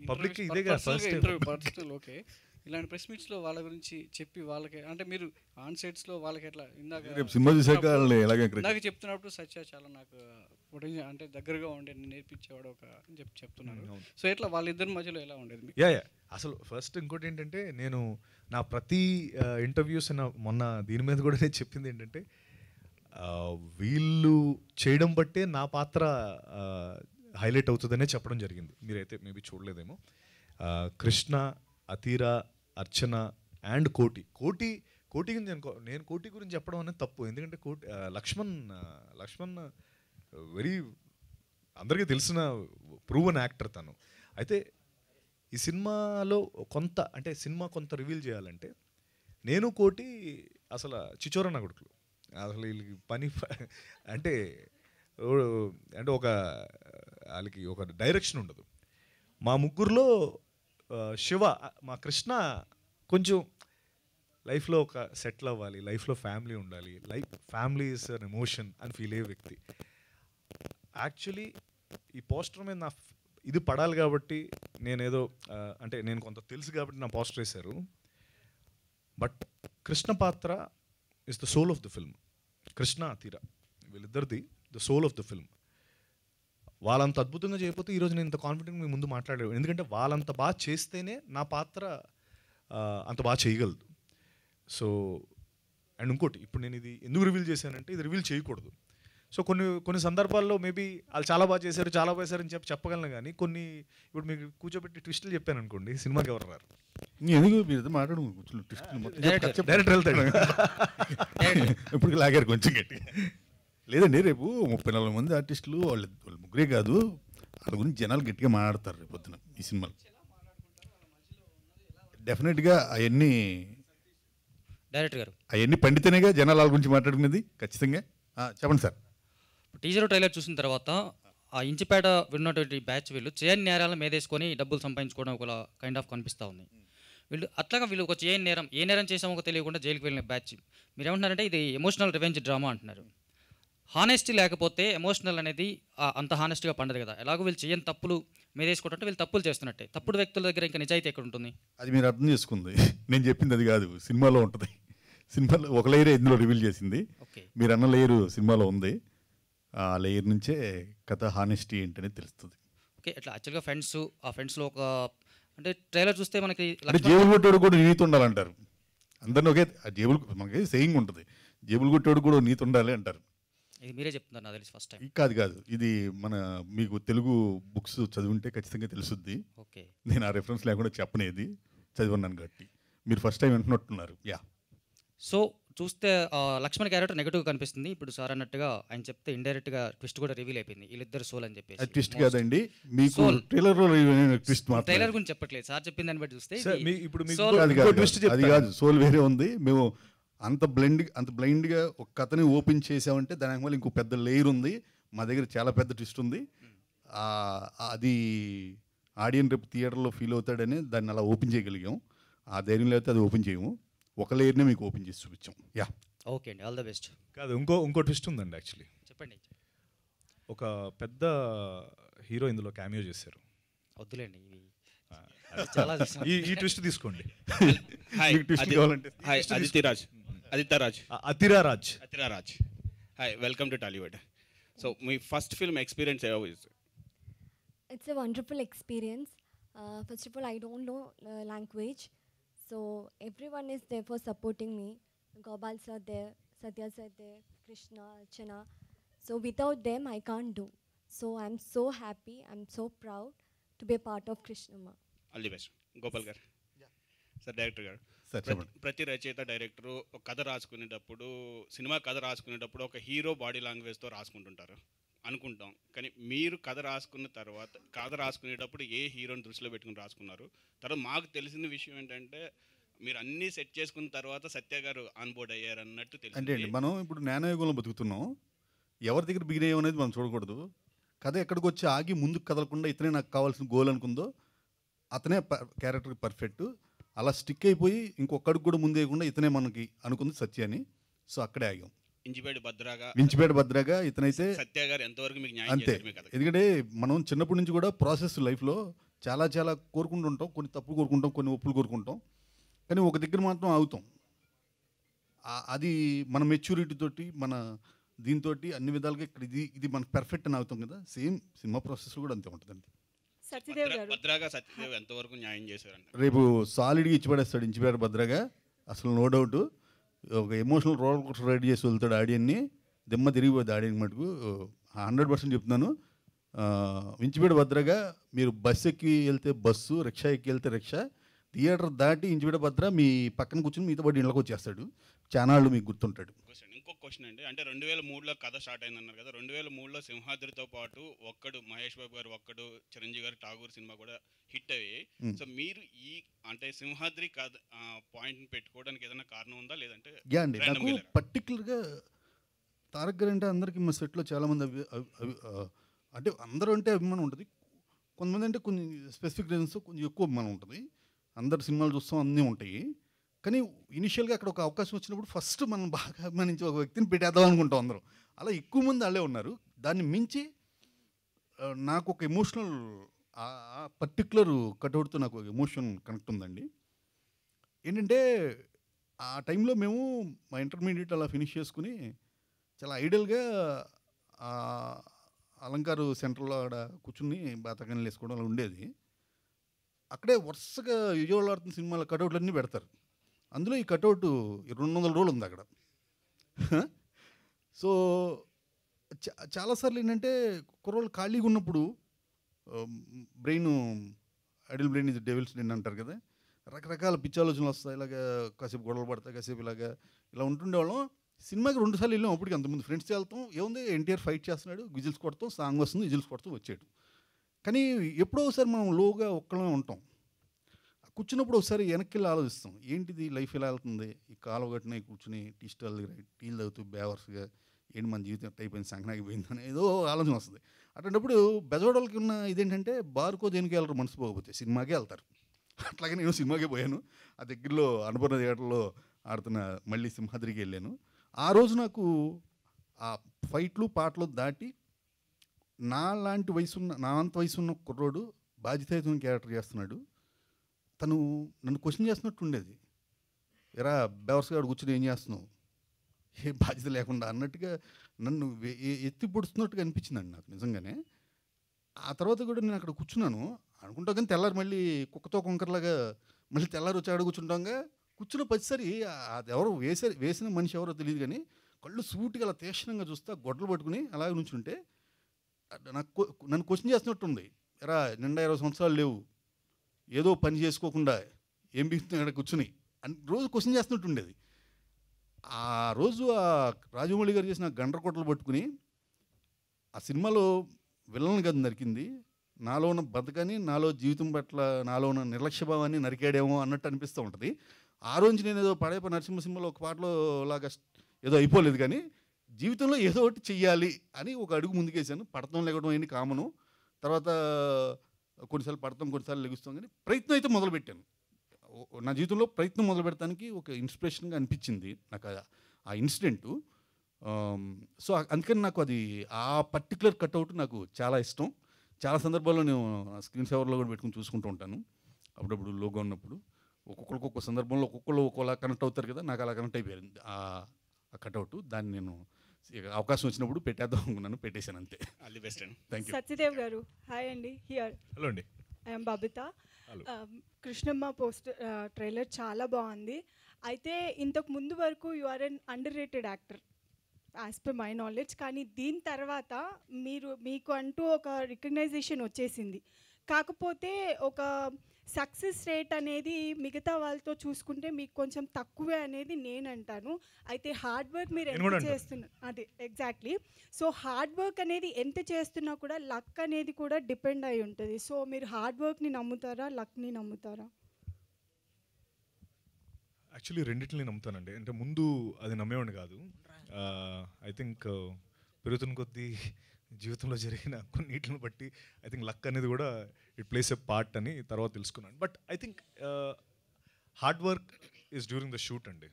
పబ్లిక్ ఇదే కదా ఫస్ట్ పర్సనల్. ఓకే, ఇలాంటి ప్రెస్ మీట్స్లో వాళ్ళ గురించి చెప్పి వాళ్ళకి అంటే మీరు ఆన్ సెట్స్లో వాళ్ళకి ఎట్లా ఇందాక చెప్తున్నప్పుడు సత్య చాలా నాకు అంటే దగ్గరగా ఉండే నేర్పించేవాడు ఒక చెప్తున్నాను. సో ఎట్లా వాళ్ళిద్దరి మధ్యలో ఎలా ఉండేది? అసలు ఫస్ట్ ఇంకోటి ఏంటంటే నేను నా ప్రతి ఇంటర్వ్యూస్ మొన్న దీని మీద కూడా నేను చెప్పింది ఏంటంటే వీళ్ళు చేయడం బట్టే నా పాత్ర హైలైట్ అవుతుందనే చెప్పడం జరిగింది. మీరైతే మేబీ చూడలేదేమో. కృష్ణ, అతీరా, అర్చన అండ్ కోటి కోటి గురించి నేను కోటి గురించి చెప్పడం అనేది తప్పు. ఎందుకంటే లక్ష్మణ్ వెరీ అందరికీ తెలిసిన ప్రూవన్ యాక్టర్ తను. అయితే ఈ సినిమాలో సినిమా కొంత రివీల్ చేయాలంటే నేను కోటి అసలు చిచోరన్న కొడుకులు. అసలు వీళ్ళకి పని అంటే వాళ్ళకి ఒక డైరెక్షన్ ఉండదు. మా ముగ్గురులో శివ, మా కృష్ణ కొంచెం లైఫ్లో ఒక సెటిల్ అవ్వాలి, లైఫ్లో ఫ్యామిలీ ఉండాలి, ఫ్యామిలీ ఇస్ అన్ ఎమోషన్ అని ఫీల్ అయ్యే వ్యక్తి. యాక్చువల్లీ ఈ పోస్టర్ మీద ఇది పడాలి కాబట్టి నేనేదో నేను కొంత తెలుసు కాబట్టి నా పోస్టర్ వేశారు. బట్ కృష్ణ పాత్ర is the soul of the film. Krishna Athira వీళ్ళిద్దరిది the soul of the film. వాళ్ళంత అద్భుతంగా చేయకపోతే ఈరోజు నేను ఇంత కాన్ఫిడెంట్ మీ ముందు మాట్లాడలేదు. ఎందుకంటే వాళ్ళంత బాగా చేస్తేనే నా పాత్ర అంత బాగా చేయగలదు. సో అండ్ ఇంకోటి, ఇప్పుడు నేను ఇది ఎందుకు రివీల్ చేశానంటే ఇది రివీల్ చేయకూడదు. సో కొన్ని సందర్భాల్లో మేబీ వాళ్ళు చాలా బాగా చేశారు అని చెప్పగలను. కానీ ఇప్పుడు మీకు కూర్చోబెట్టి ట్విస్టులు చెప్పాను అనుకోండి, సినిమాకి ఎవరు రారు. ఎందుకు మీరు మాట్లాడు డైరెక్టర్ వెళ్తాడు. ఇప్పుడు లాగారు కొంచెం గట్టి. లేదండి, రేపు 34 మంది ఆర్టిస్టులు వాళ్ళు ముగ్గురే కాదు, వాళ్ళ గురించి జనాలు గట్టిగా మాట్లాడతారు రేపు పొద్దున ఈ సినిమాలు. డెఫినెట్గా అవన్నీ డైరెక్టర్ గారు అవన్నీ పండితేనేగా జనాలు వాళ్ళ గురించి మాట్లాడుకునేది. ఖచ్చితంగా చెప్పండి సార్. టీజర్ ట్రైలర్ చూసిన తర్వాత ఆ ఇంచిపేట విన్నటువంటి బ్యాచ్ వీళ్ళు చేయని నేరాలను మేదేసుకొని డబ్బులు సంపాదించుకోవడం ఒక కైండ్ ఆఫ్ కనిపిస్తూ ఉంది. వీళ్ళు ఒక చేయని నేరం, ఏ నేరం చేసామో తెలియకుండా జైలుకి వెళ్ళిన బ్యాచ్. మీరు ఏమంటున్నారంటే ఇది ఎమోషనల్ రివెంజ్ డ్రామా అంటున్నారు. హానెస్టీ లేకపోతే ఎమోషనల్ అనేది అంత హానెస్ట్గా పండదు కదా. ఎలాగో వీళ్ళు చేయని తప్పులు మేదేసుకుంటుంటే వీళ్ళు తప్పులు చేస్తున్నట్టే. తప్పుడు వ్యక్తుల దగ్గర ఇంకా నిజాయితీ ఎక్కడ ఉంటుంది? అది మీరు అర్థం చేసుకుంది. నేను చెప్పింది అది కాదు, సినిమాలో ఉంటుంది. సినిమాలో ఒక లేయరే ఇందులో రివీల్ చేసింది. మీరు అన్న లేయరు సినిమాలో ఉంది. ఆ లేయర్ నుంచే కథ హానెస్టీ ఏంటనే తెలుస్తుంది. ఓకే, ఇట్లా యాక్చువల్గా ఫ్రెండ్స్లో ఒక అంటే ట్రైలర్ చూస్తే మనకి జేబులు కొట్టేవాడు కూడా నీతి ఉండాలంటారు. అందరినీ ఒకే జేబులు, మనకి సేయింగ్ ఉంటుంది, జేబులు కొట్టేవాడు కూడా నీతి ఉండాలి అంటారు. ఇది మీరే చెప్తున్నారు నాకు తెలిసి ఫస్ట్ టైం. కాదు, ఇది మీకు తెలుగు బుక్స్ చదివింటే ఖచ్చితంగా తెలుసుద్ది. ఓకే, నేను ఆ రెఫరెన్స్ లేకుండా చెప్పనేది చదివన్నాను కాబట్టి మీరు ఫస్ట్ టైం వింటున్నట్టున్నారు. సో చూస్తే లక్ష్మణ్ క్యారెక్టర్ నెగిటివ్ కనిపిస్తుంది. ఇప్పుడు సార్ అన్నట్టుగా ఆయన చెప్తే ఇండైరెక్ట్గా ట్విస్ట్ కూడా రివీల్ అయిపోయింది, వీళ్ళిద్దరు సోల్ అని చెప్పేసి. ట్విస్ట్ కాదండి, మీకు ట్రైలర్ గురించి చెప్పట్లేదు, సార్ చెప్పిన దాన్ని బట్టి చూస్తే అది కాదు, సోల్ వేరే ఉంది. మేము అంత బ్లైండ్గా ఒక కథని ఓపెన్ చేసామంటే దానికి మళ్ళీ ఇంకో పెద్ద లేయర్ ఉంది. మా దగ్గర చాలా పెద్ద ట్విస్ట్ ఉంది. అది ఆడియన్ రేపు థియేటర్లో ఫీల్ అవుతాడని దాన్ని అలా ఓపెన్ చేయగలిగాం. ఆ ధైర్యం లేకపోతే అది ఓపెన్ చేయము. ఒక లేయర్ని మీకు ఓపెన్ చేసి చూపించాం. ఓకే అండి, ఆల్ ద బెస్ట్. కాదు, ఇంకో ట్విస్ట్ ఉందండి. యాక్చువల్లీ చెప్పండి. ఒక పెద్ద హీరో ఇందులో క్యామియో చేశారు. వద్దులేండి, ఈ ట్విస్ట్ తీసుకోండి. Aditya Raj. Hi, welcome to Tollywood. So, my first film experience how is it? It's a wonderful experience. First of all, I don't know language. So, everyone is there for supporting me. Gopal sir there, Satya sir there, Krishna, Archana. So, without them, I can't do. So, I'm so happy, I'm so proud to be a part of Krishnamma. All the best. Gopal gar. Sir director గారు, ప్రతి రచయిత డైరెక్టరు ఒక కథ రాసుకునేటప్పుడు, సినిమా కథ రాసుకునేటప్పుడు ఒక హీరో బాడీ లాంగ్వేజ్తో రాసుకుంటుంటారు అనుకుంటాం. కానీ మీరు కథ రాసుకునేటప్పుడు ఏ హీరోని దృష్టిలో పెట్టుకుని రాసుకున్నారు? తర్వాత మాకు తెలిసిన విషయం ఏంటంటే మీరు అన్నీ సెట్ చేసుకున్న తర్వాత సత్య గారు ఆన్ బోర్డ్ అయ్యారు అన్నట్టు తెలిసింది. అంటే అండి, మనం ఇప్పుడు జ్ఞానయుగంలో బతుకుతున్నాం. ఎవరి దగ్గర బిగిన్ అయ్యాం అనేది మనం చూడకూడదు. కథ ఎక్కడికి వచ్చి ఆగి ముందుకు కదలకుండా ఇతనే నాకు కావాల్సిన గోల్ అనుకుందో అతనే క్యారెక్టర్ పర్ఫెక్ట్. అలా స్టిక్ అయిపోయి ఇంకొకడికి కూడా ముందేయకుండా ఇతనే మనకి అనుకుంది సత్య అని. సో అక్కడే ఆగాం. వించిపేట భద్రగా ఇతనైతే సత్య గారు ఎంతవరకు మీకు న్యాయం అంతే. చేశారు? ఎందుకంటే మనం చిన్నప్పటి నుంచి కూడా ప్రాసెస్ లైఫ్లో చాలా కోరుకుంటుంటాం. కొన్ని తప్పులు కోరుకుంటాం, కొన్ని ఒప్పులు కోరుకుంటాం. కానీ ఒక దగ్గర మాత్రం ఆగుతాం. అది మన మెచ్యూరిటీ తోటి, మన దీంతో అన్ని విధాలుగా ఇక్కడ ఇది మన పర్ఫెక్ట్ అని ఆగుతాం కదా. సేమ్ సినిమా ప్రాసెస్ కూడా అంతే ఉంటుందండి. భద్రగా సత్యదేవ్ ఎంతవరకు న్యాయం చేశారండి? రేపు సాలిడ్గా ఇచ్చిపడేస్తాడు ఇంచిపేట భద్రగా, అసలు నో డౌట్. ఒక ఎమోషనల్ రోల్ కోస్టర్ రైడ్ చేసి వెళ్తాడు ఆడియన్ని. దిమ్మ తిరిగిపోద్ది ఆడియన్ మటుకు. 100% చెప్తున్నాను. ఇంచిపేట భద్రగా మీరు బస్సు ఎక్కి వెళ్తే బస్సు, రిక్షా ఎక్కి వెళ్తే రిక్షా, థియేటర్ దాటి ఇంచుమిడ భద్ర మీ పక్కన కూర్చుని మీతో పాటు ఇళ్ళకి వచ్చేస్తాడు. చానాళ్ళు మీకు గుర్తుంటాడు. ఇంకొక క్వశ్చన్ అండి, అంటే 2003లో కథ స్టార్ట్ అయిందన్నారు కదా, 2003లో సింహాద్రితో పాటు ఒక్కడు మహేష్ బాబు గారు, ఒక్కడు చిరంజీవి గారు ఠాగూర్ సినిమా కూడా హిట్ అయ్యాయి. సో మీరు ఈ అంటే సింహాద్రి కథ పాయింట్ని పెట్టుకోవడానికి ఏదైనా కారణం ఉందా, లేదంటే అండి నాకు పర్టికులర్గా తారక్ గారు అంటే అందరికీ మా సెట్లో చాలామంది అంటే అందరూ అంటే అభిమానం ఉంటుంది. కొంతమంది అంటే కొన్ని స్పెసిఫిక్ రీజన్స్ కొంచెం ఎక్కువ అభిమానం ఉంటుంది. అందరు సినిమాలు చూస్తాం, అన్నీ ఉంటాయి. కానీ ఇనిషియల్గా అక్కడ ఒక అవకాశం వచ్చినప్పుడు ఫస్ట్ మనం బాగా అభిమానించి ఒక వ్యక్తిని పెట్టేద్దాం అనుకుంటాం అందరం. అలా ఎక్కువ మంది వాళ్ళే ఉన్నారు. దాన్ని మించి నాకు ఒక ఎమోషనల్ పర్టికులర్ కట్అవుట్తో నాకు ఒక ఎమోషన్ కనెక్ట్ ఉందండి. ఏంటంటే ఆ టైంలో మేము మా ఇంటర్మీడియట్ అలా ఫినిష్ చేసుకుని చాలా ఐడియల్గా అలంకారు సెంటర్లో ఆడ కూర్చుని బాతకాయలు వేసుకోవడం అలా ఉండేది. అక్కడే వరుసగా విజయవాడ ఆడుతున్న సినిమాల కటౌట్లు అన్నీ పెడతారు. అందులో ఈ కటౌట్ 200 రోజులు ఉంది అక్కడ. సో చాలాసార్లు ఏంటంటే కుర్రోళ్ళు ఖాళీగా ఉన్నప్పుడు ఐడియల్ బ్రెయిన్ ఇది డెవిల్స్ బ్రెయిన్ అంటారు కదా, రకరకాల పిచ్చి ఆలోచనలు వస్తాయి. ఇలాగ కాసేపు గొడవలు పడతాయి, కాసేపు ఇలా ఉంటుండేవాళ్ళం. సినిమాకి 2 సార్లు వెళ్ళాం. అప్పటికి అంతకుముందు ఫ్రెండ్స్తో వెళ్తాం, ఏముంది ఎన్టీఆర్ ఫైట్ చేస్తున్నాడు, విజిల్స్ కొడతాం, సాంగ్ వస్తుంది, విజిల్స్ కొడతాం, వచ్చాడు. కానీ ఎప్పుడో ఒకసారి మనం లోగా ఒక్కళ్ళమే ఉంటాం. కూర్చున్నప్పుడు ఒకసారి వెనక్కి వెళ్ళి ఆలోచిస్తాం, ఏంటిది లైఫ్ ఎలా వెళ్తుంది, ఈ కాలువ గట్టున కూర్చుని టీ స్టాల్ దగ్గర టీలు తాగుతూ బేవర్స్గా ఏంటి మన జీవితం అయిపోయింది, సంఘనాగిపోయిందని ఏదో ఆలోచన వస్తుంది. అటువంటిప్పుడు బెజవాడలకి ఉన్న ఇదేంటంటే బార్కో దేనికి వెళ్ళరు, మనసు పోకపోతే సినిమాకే వెళ్తారు. అట్లాగే నేను సినిమాకే పోయాను. ఆ దగ్గరలో అన్నపూర్ణ థియేటర్లో ఆడుతున్న మళ్ళీ సింహాద్రికి వెళ్ళాను. ఆ రోజు నాకు ఆ ఫైట్లు పాటలు దాటి నా అంత వయసు ఉన్న కుర్రోడు బాధ్యతాయుతమైన క్యారెక్టర్ చేస్తున్నాడు. తను నన్ను క్వశ్చన్ చేస్తున్నట్టు ఉండేది. ఎరా బెవర్స్ గారు కూర్చొని ఏం చేస్తున్నావు, ఏ బాధ్యత లేకుండా అన్నట్టుగా నన్ను ఎత్తి పొడుస్తున్నట్టుగా అనిపించిందండి నాకు నిజంగానే. ఆ తర్వాత కూడా నేను అక్కడ కూర్చున్నాను అనుకుంటా, కానీ తెల్లారి మళ్ళీ కుక్కతో కొంకర్లాగా మళ్ళీ తెల్లారి వచ్చి ఆడ కూర్చుంటాంగా. కూర్చున్న పచ్చిసరి అది ఎవరో వేసిన మనిషి ఎవరో తెలియదు, కానీ కళ్ళు సూటిగా అలా తీక్షణంగా చూస్తా గొడ్డలు పట్టుకుని అలాగే నుంచుంటే నన్ను క్వశ్చన్ చేస్తున్నట్టుంది. ఎరా నిండా 20 సంవత్సరాలు లేవు, ఏదో పని చేసుకోకుండా ఏం బిగుతుంది అక్కడ కూర్చుని అని రోజు క్వశ్చన్ చేస్తున్నట్టు ఉండేది. ఆ రోజు ఆ రాజమౌళి గారు చేసిన గండ్రకొట్టలు పట్టుకుని ఆ సినిమాలో విలన్ గది నరికింది, నాలో ఉన్న బతకని, నాలో జీవితం పట్ల నాలో ఉన్న నిర్లక్ష్యభావాన్ని నరికాడేమో అన్నట్టు అనిపిస్తూ ఉంటుంది. ఆ రోజు నేను ఏదో పడేప నరసింహ సినిమాలో ఒక పాటలో లాగా ఏదో అయిపోలేదు, కానీ జీవితంలో ఏదో ఒకటి చెయ్యాలి అని ఒక అడుగు ముందుకేసాను. పడతాం లేకపోవడం అయింది కామను. తర్వాత కొన్నిసార్లు పడతాం, కొన్నిసార్లు లెగుస్తాం, కానీ ప్రయత్నం అయితే మొదలుపెట్టాను. నా జీవితంలో ప్రయత్నం మొదలు పెడతానికి ఒక ఇన్స్పిరేషన్గా అనిపించింది నాకు ఆ ఇన్సిడెంటు. సో అందుకని నాకు అది ఆ పర్టికులర్ కట్అవుట్ నాకు చాలా ఇష్టం. చాలా సందర్భాల్లో నేను స్క్రీన్ సేవర్లో కూడా పెట్టుకుని చూసుకుంటూ ఉంటాను. అప్పుడప్పుడు లోగా ఉన్నప్పుడు ఒక్కొక్కరికి ఒక్కొక్క సందర్భంలో ఒక్కొక్కరు ఒక్కోలా కనెక్ట్ అవుతారు కదా, నాకు అలా కనెక్ట్ అయిపోయింది ఆ కట్అవుట్. దాన్ని నేను అవకాశం వచ్చినప్పుడు పెట్టేద్దాం అనుకున్నాను, పెట్టేశాను అంతే. ఆల్ ది బెస్ట్ అండి. Thank you. Satyadev garu hi అండి. హియర్ హలో అండి. ఐఎమ్ బబితా. కృష్ణమ్మ ట్రైలర్ చాలా బాగుంది. అయితే ఇంతకు ముందు వరకు you are an underrated actor as per my knowledge. కానీ దీని తర్వాత మీకు అంటూ ఒక రికగ్నైజేషన్ వచ్చేసింది. కాకపోతే ఒక సక్సెస్ రేట్ అనేది మిగతా వాళ్ళతో చూసుకుంటే మీకు కొంచెం తక్కువే అనేది నేను అంటాను. అయితే హార్డ్ వర్క్ మీరు ఎంత చేస్తున్నారు, అదే ఎగ్జాక్ట్లీ. సో హార్డ్ వర్క్ అనేది ఎంత చేస్తున్నా కూడా లక్ అనేది కూడా డిపెండ్ అయి ఉంటుంది. సో మీరు హార్డ్ వర్క్ని నమ్ముతారా, లక్ని నమ్ముతారా? యాక్చువల్లీ రెండింటిని నమ్ముతానండి. అంటే ముందు అది నమ్మేవాడిని కాదు. ఐ థింక్ పెరుగుతున్న కొద్దీ జీవితంలో జరిగిన కొన్నిటిని బట్టి ఐ థింక్ లక్ అనేది కూడా ఇట్ ప్లేస్ ఎ పార్ట్ అని తర్వాత తెలుసుకున్నాను. But I think hard work is during the shoot అండి.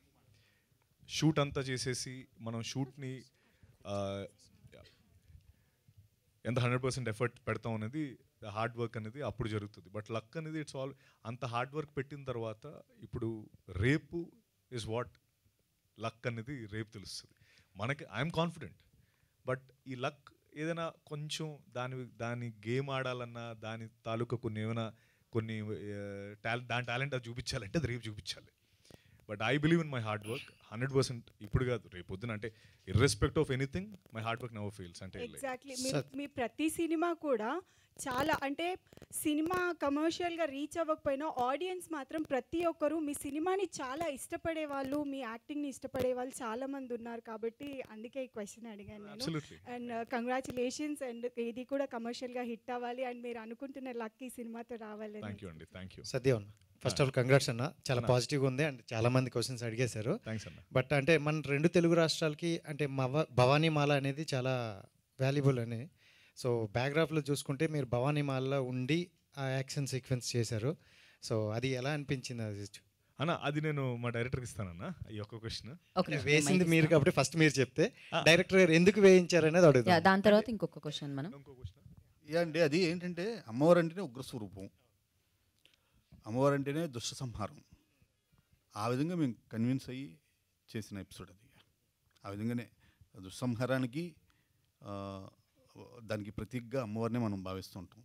షూట్ అంతా చేసేసి మనం షూట్ని ఎంత 100% ఎఫర్ట్ పెడతాం అనేది హార్డ్ వర్క్ అనేది అప్పుడు జరుగుతుంది. బట్ లక్ అనేది ఇట్స్ ఆల్ అంత హార్డ్ వర్క్ పెట్టిన తర్వాత ఇప్పుడు రేపు ఇస్ వాట్ లక్ అనేది రేపు తెలుస్తుంది మనకి. I'm confident. బట్ ఈ లక్ ఏదైనా కొంచెం దాని గేమ్ ఆడాలన్నా దాని తాలూకా కొన్ని ఏమైనా దాని టాలెంట్ అది చూపించాలంటే అది రేపు చూపించాలి. But I believe in my hard work 100%. ఇప్పుడు కాదు, రేపు పొద్దున, అంటే irrespective of anything my hard work never fails. అంటే ఎగ్జాక్ట్లీ మీ ప్రతి సినిమా కూడా చాలా, అంటే సినిమా కమర్షియల్గా రీచ్ అవ్వకపోయినా ఆడియన్స్ మాత్రం ప్రతి ఒక్కరు మీ సినిమాని చాలా ఇష్టపడే వాళ్ళు, మీ యాక్టింగ్ని ఇష్టపడే వాళ్ళు చాలామంది ఉన్నారు. కాబట్టి అందుకే ఈ క్వశ్చన్ అడిగాను నేను. And congratulations. అండ్ ఇది కూడా కమర్షియల్గా హిట్ అవ్వాలి అండ్ మీరు అనుకుంటున్న లక్ ఈ సినిమాతో రావాలని. థ్యాంక్ యూ అండి. Thank you Satyam. First of all congrats అన్న, చాలా పాజిటివ్గా ఉంది అండ్ చాలా మంది క్వశ్చన్స్ అడిగేశారు. థ్యాంక్స్ అన్న. బట్ అంటే మన 2 తెలుగు రాష్ట్రాలకి అంటే భవానీమాల అనేది చాలా వాల్యుబుల్ అని. సో బ్యాక్గ్రాఫ్లో చూసుకుంటే మీరు భవానీమాలలో ఉండి ఆ యాక్షన్ సీక్వెన్స్ చేశారు. సో అది ఎలా అనిపించింది? అది అన్న అది నేను మా డైరెక్టర్కి ఇస్తానన్న ఈ ఒక్క క్వశ్చన్. వేసింది మీరు కాబట్టి ఫస్ట్ మీరు చెప్తే డైరెక్టర్ గారు ఎందుకు వేయించారు అనేది అడుగుతాం. దాని తర్వాత ఇంకొక క్వశ్చన్ మనం. అండి అది ఏంటంటే అమ్మవారు అంటేనే ఉగ్రస్వరూపం, అమ్మవారు అంటేనే దుష్ట సంహారం. ఆ విధంగా మేము కన్విన్స్ అయ్యి చేసిన ఎపిసోడ్ అది. ఆ విధంగానే దుస్సంహారానికి దానికి ప్రతీకగా అమ్మవారినే మనం భావిస్తూ ఉంటాం.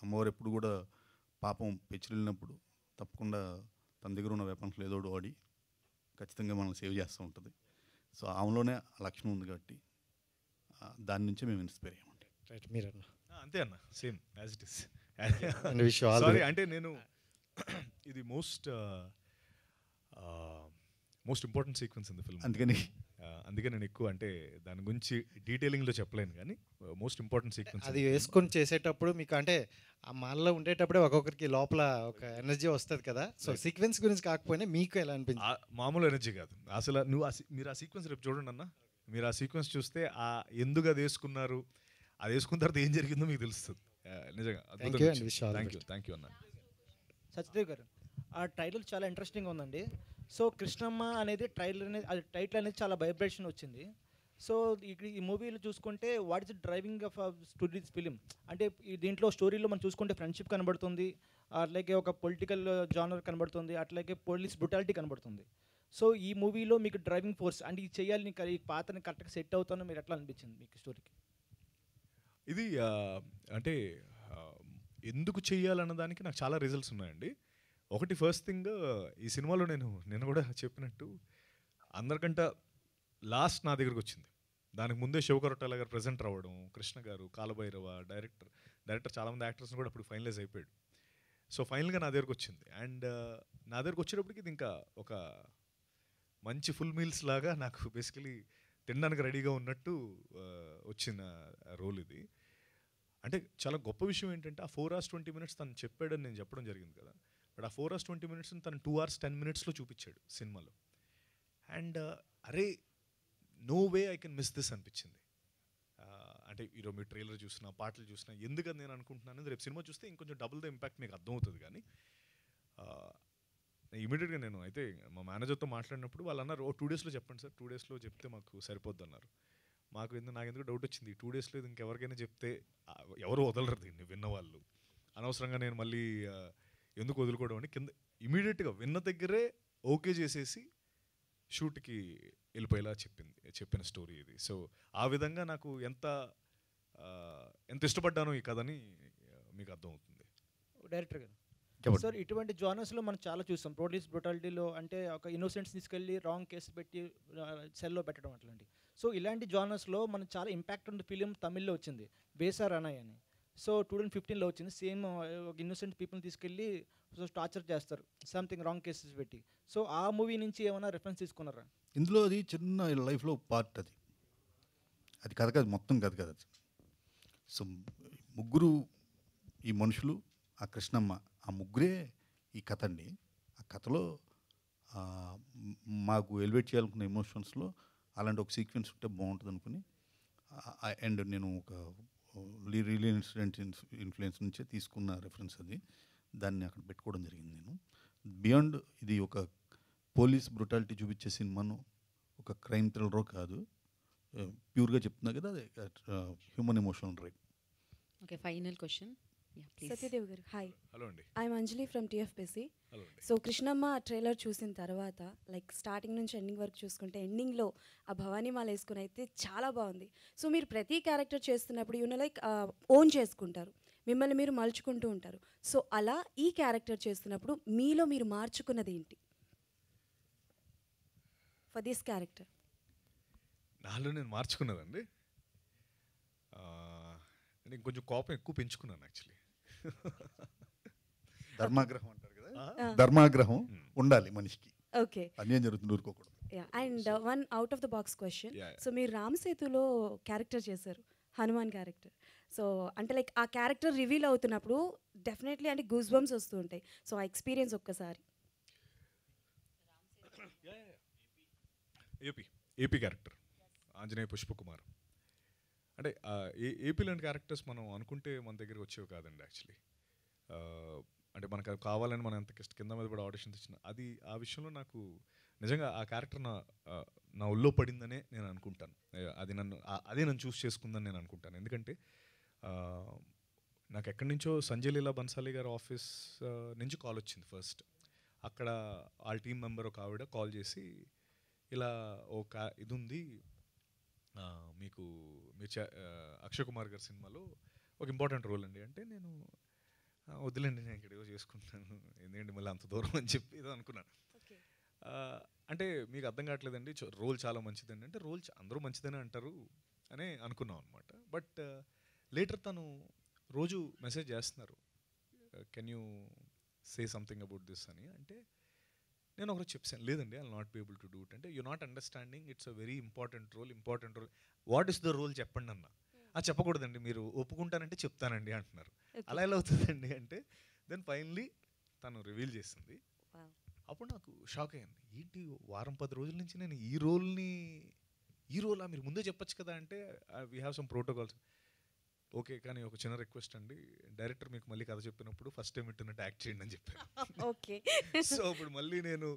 అమ్మవారు ఎప్పుడు కూడా పాపం పెచ్చిరిల్లినప్పుడు తప్పకుండా తన దగ్గర ఉన్న వెపన్స్లో ఏదో వాడి ఖచ్చితంగా మనం సేవ్ చేస్తూ ఉంటుంది. సో ఆమెలోనే ఆ లక్షణం ఉంది కాబట్టి దాని నుంచే మేము ఇన్స్పైర్ అయ్యామండి. రైట్, మీరన్న అంతే అన్న, same as it is. Sorry అంటే నేను ఇది most important sequence in the film, అందుకే నేను ఎక్కువ అంటే దాని గురించి డీటెయిలింగ్లో చెప్పలేను, కానీ మోస్ట్ ఇంపార్టెంట్ సీక్వెన్స్. అది వేసుకొని చేసేటప్పుడు మీకు అంటే ఆ మాల్లో ఉండేటప్పుడే ఒక్కొక్కరికి లోపల ఒక ఎనర్జీ వస్తుంది కదా. సో సీక్వెన్స్ గురించి కాకపోయినా మీకు ఎలా అనిపించింది? మామూలు ఎనర్జీ కాదు అసలు. మీరు ఆ సీక్వెన్స్ రేపు చూడండి అన్న, మీరు ఆ సీక్వెన్స్ చూస్తే ఎందుకు అది వేసుకున్నారు, అది వేసుకున్న తర్వాత ఏం జరిగిందో మీకు తెలుస్తుంది. నిజంగా థ్యాంక్ యూ అన్న. సత్యదేవ్ గారు, ఆ టైటిల్ చాలా ఇంట్రెస్టింగ్గా ఉందండి. సో కృష్ణమ్మ అనేది టైటిల్ అనేది చాలా వైబ్రేషన్ వచ్చింది. సో ఈ మూవీలో చూసుకుంటే what is the driving of this film అంటే దీంట్లో స్టోరీలో మనం చూసుకుంటే ఫ్రెండ్షిప్ కనబడుతుంది, అట్లాగే ఒక పొలిటికల్ జానర్ కనబడుతుంది, అట్లాగే పోలీస్ బ్రుటాలిటీ కనబడుతుంది. సో ఈ మూవీలో మీకు డ్రైవింగ్ ఫోర్స్ అంటే ఇది చేయాలి, ఈ పాత్రని కరెక్ట్గా సెట్ అవుతానో మీరు ఎట్లా అనిపించింది మీకు స్టోరీకి? ఇది అంటే ఎందుకు చెయ్యాలన్న దానికి నాకు చాలా రిజల్ట్స్ ఉన్నాయండి. ఒకటి ఫస్ట్ థింగ్, ఈ సినిమాలో నేను కూడా చెప్పినట్టు అందరికంటే లాస్ట్ నా దగ్గరకు వచ్చింది. దానికి ముందే శివకొరటాల గారు ప్రెజెంట్ అవ్వడం, కృష్ణ గారు, కాలభైరవ డైరెక్టర్ చాలామంది యాక్టర్స్ని కూడా అప్పుడు ఫైనలైజ్ అయిపోయాడు. సో ఫైనల్గా నా దగ్గరకు వచ్చింది. అండ్ నా దగ్గరకు వచ్చేటప్పటికి ఇది ఇంకా ఒక మంచి ఫుల్ మీల్స్ లాగా నాకు బేసికలీ తినడానికి రెడీగా ఉన్నట్టు వచ్చిన రోల్ ఇది. అంటే చాలా గొప్ప విషయం ఏంటంటే ఆ 4 hours 20 minutes తను చెప్పాడని నేను చెప్పడం జరిగింది కదా, బట్ ఆ 4 hours 20 minutes తను 2 hours 10 minutesలో చూపించాడు సినిమాలో. అండ్ అరే no way I can miss this అనిపించింది. అంటే ఈరోజు మీరు ట్రైలర్ చూసినా పాటలు చూసినా ఎందుకని నేను అనుకుంటున్నాను, రేపు సినిమా చూస్తే ఇంకొంచెం డబుల్ ద ఇంపాక్ట్ మీకు అర్థమవుతుంది. కానీ ఇమీడియట్గా నేను అయితే మా మేనేజర్తో మాట్లాడినప్పుడు వాళ్ళు అన్నారు, 2 daysలో చెప్పండి సార్, 2 daysలో చెప్తే మాకు సరిపోద్ది అన్నారు. నాకు ఎందుకు డౌట్ వచ్చింది, 2 daysలో ఇది ఇంకెవరికైనా చెప్తే ఎవరు వదలరు దీన్ని విన్నవాళ్ళు, అనవసరంగా నేను మళ్ళీ ఎందుకు వదులుకోవడం అని కింద ఇమీడియట్గా విన్న దగ్గరే ఓకే చేసేసి షూట్కి వెళ్ళిపోయేలా చెప్పిన స్టోరీ ఇది. సో ఆ విధంగా నాకు ఎంత ఇష్టపడ్డానో ఈ కథని మీకు అర్థమవుతుంది. డైరెక్టర్ గారు సార్, ఇటువంటి జానర్స్లో మనం చాలా చూస్తాం. పోలీస్ బ్రుటాలిటీలో అంటే ఒక ఇన్నోసెంట్స్ తీసుకెళ్ళి రాంగ్ కేసు పెట్టి సెల్లో పెట్టడం అట్లాంటి. సో ఇలాంటి జానర్స్లో మనకు చాలా ఇంపాక్ట్ ఉన్న ఫిలిం తమిళ్లో వచ్చింది, బేసార్ అనాయ్ అని. సో 2015లో వచ్చింది. సేమ్ ఇన్నోసెంట్ పీపుల్ని తీసుకెళ్ళి టార్చర్ చేస్తారు, సంథింగ్ రాంగ్ కేసెస్ పెట్టి. సో ఆ మూవీ నుంచి ఏమైనా రెఫరెన్స్ తీసుకున్నారా? ఇందులో అది చిన్న లైఫ్లో పార్ట్, అది కథ కాదు, మొత్తం కథ కాదు అది. సో ముగ్గురు ఈ మనుషులు, ఆ కృష్ణమ్మ, ఆ ముగ్గురే ఈ కథ అండి. ఆ కథలో మాకు ఎలివేట్ చేయాలనుకున్న ఎమోషన్స్లో అలాంటి ఒక సీక్వెన్స్ ఉంటే బాగుంటుంది అనుకుని, అండ్ నేను ఒక రియల్ ఇన్సిడెంట్ ఇన్ఫ్లుయెన్స్ నుంచే తీసుకున్న రెఫరెన్స్ అది, దాన్ని అక్కడ పెట్టుకోవడం జరిగింది. నేను బియాండ్ ఇది ఒక పోలీస్ బ్రుటాలిటీ చూపించే సినిమాను, ఒక క్రైమ్ థ్రిల్లరో కాదు, ప్యూర్గా చెప్తున్నా కదా, human emotional right. Okay, final question. Satyadev garu, hi. Hello అండి. I'm Anjali from TFPC. Hello అండి. సో కృష్ణమ్మ ట్రైలర్ చూసిన తర్వాత లైక్ స్టార్టింగ్ నుంచి ఎండింగ్ వరకు చూసుకుంటే ఎండింగ్లో ఆ భవానీమాల వేసుకుని అయితే చాలా బాగుంది. సో మీరు ప్రతి క్యారెక్టర్ చేస్తున్నప్పుడు లైక్ ఓన్ చేసుకుంటారు, మిమ్మల్ని మీరు మలుచుకుంటూ ఉంటారు. సో అలా ఈ క్యారెక్టర్ చేస్తున్నప్పుడు మీలో మీరు మార్చుకున్నది ఏంటి? for this character? నాలో నేను మార్చుకున్నదండి, నేను కొంచెం కోపం ఎక్కువ పెంచుకున్నాను యాక్చువల్లీ. ధర్మాగ్రహం అంటారు కదా, ధర్మాగ్రహం ఉండాలి మనిషికి. Okay. అన్యాయం జరుగుతుంది ఊరుకోకూడదు. Yeah, and one out of the box question. Yeah. So మీరు రామ్ సేతులో క్యారెక్టర్ చేశారు, హనుమాన్ క్యారెక్టర్. సో అంటే లైక్ ఆ క్యారెక్టర్ రివీల్ అవుతున్నప్పుడు డెఫినెట్లీ అంటే గూస్ బంప్స్ వస్తూ ఉంటాయి. సో ఆ ఎక్స్పీరియన్స్ ఒక్కసారి. AP character Anjaneya Pushpakumar. అంటే ఏపీ లాంటి క్యారెక్టర్స్ మనం అనుకుంటే మన దగ్గరికి వచ్చేవి కాదండి యాక్చువల్లీ. అంటే మనకు అది కావాలని మనం ఎంత కింద మీద కూడా ఆడిషన్స్ ఇచ్చిన అది ఆ విషయంలో నాకు నిజంగా ఆ క్యారెక్టర్ నా ఒళ్ళో పడిందనే నేను అనుకుంటాను. అదే నన్ను చూస్ చేసుకుందని నేను అనుకుంటాను. ఎందుకంటే నాకు ఎక్కడి నుంచో సంజయ్ లీలా బన్సాలి గారి ఆఫీస్ నుంచి కాల్ వచ్చింది ఫస్ట్. అక్కడ వాళ్ళ టీం మెంబర్ ఒక ఆవిడ కాల్ చేసి ఇలా ఒక ఇది ఉంది మీకు అక్షయ్ కుమార్ గారి సినిమాలో ఒక ఇంపార్టెంట్ రోల్ అండి అంటే, నేను వద్దులేండి నేను ఇక్కడ ఏదో చేసుకుంటాను ఎందుకంటే మళ్ళీ అంత దూరం అని చెప్పి ఏదో అనుకున్నాను. అంటే మీకు అర్థం కావట్లేదండి రోల్ చాలా మంచిదండి అంటే, రోల్ అందరూ మంచిదని అంటారు అని అనుకున్నాం అనమాట. బట్ లేటర్ తను రోజు మెసేజ్ చేస్తున్నారు, can you say something about this అని. అంటే నేను ఒకరోజు చెప్పాను, లేదండి I will not be able to do it. అంటే you not understanding, it's a very important role. What is the role చెప్పండి అన్న. చెప్పకూడదండి, మీరు ఒప్పుకుంటానంటే చెప్తానండి అంటున్నారు. అలా ఎలా అవుతుందండి అంటే, దెన్ ఫైనలీ తను రివీల్ చేసింది. అప్పుడు నాకు షాక్ అయ్యింది, ఏంటి వారం 10 రోజుల నుంచి నేను ఈ రోలా మీరు ముందే చెప్పచ్చు కదా అంటే, we have some protocols. Okay, కానీ ఒక చిన్న రిక్వెస్ట్ అండి, డైరెక్టర్ మీకు మళ్ళీ కథ చెప్పినప్పుడు ఫస్ట్ టైం ఇట్టున్నట్టు యాక్ట్ చేయండి అని చెప్పారు. ఓకే. సో అప్పుడు మళ్ళీ నేను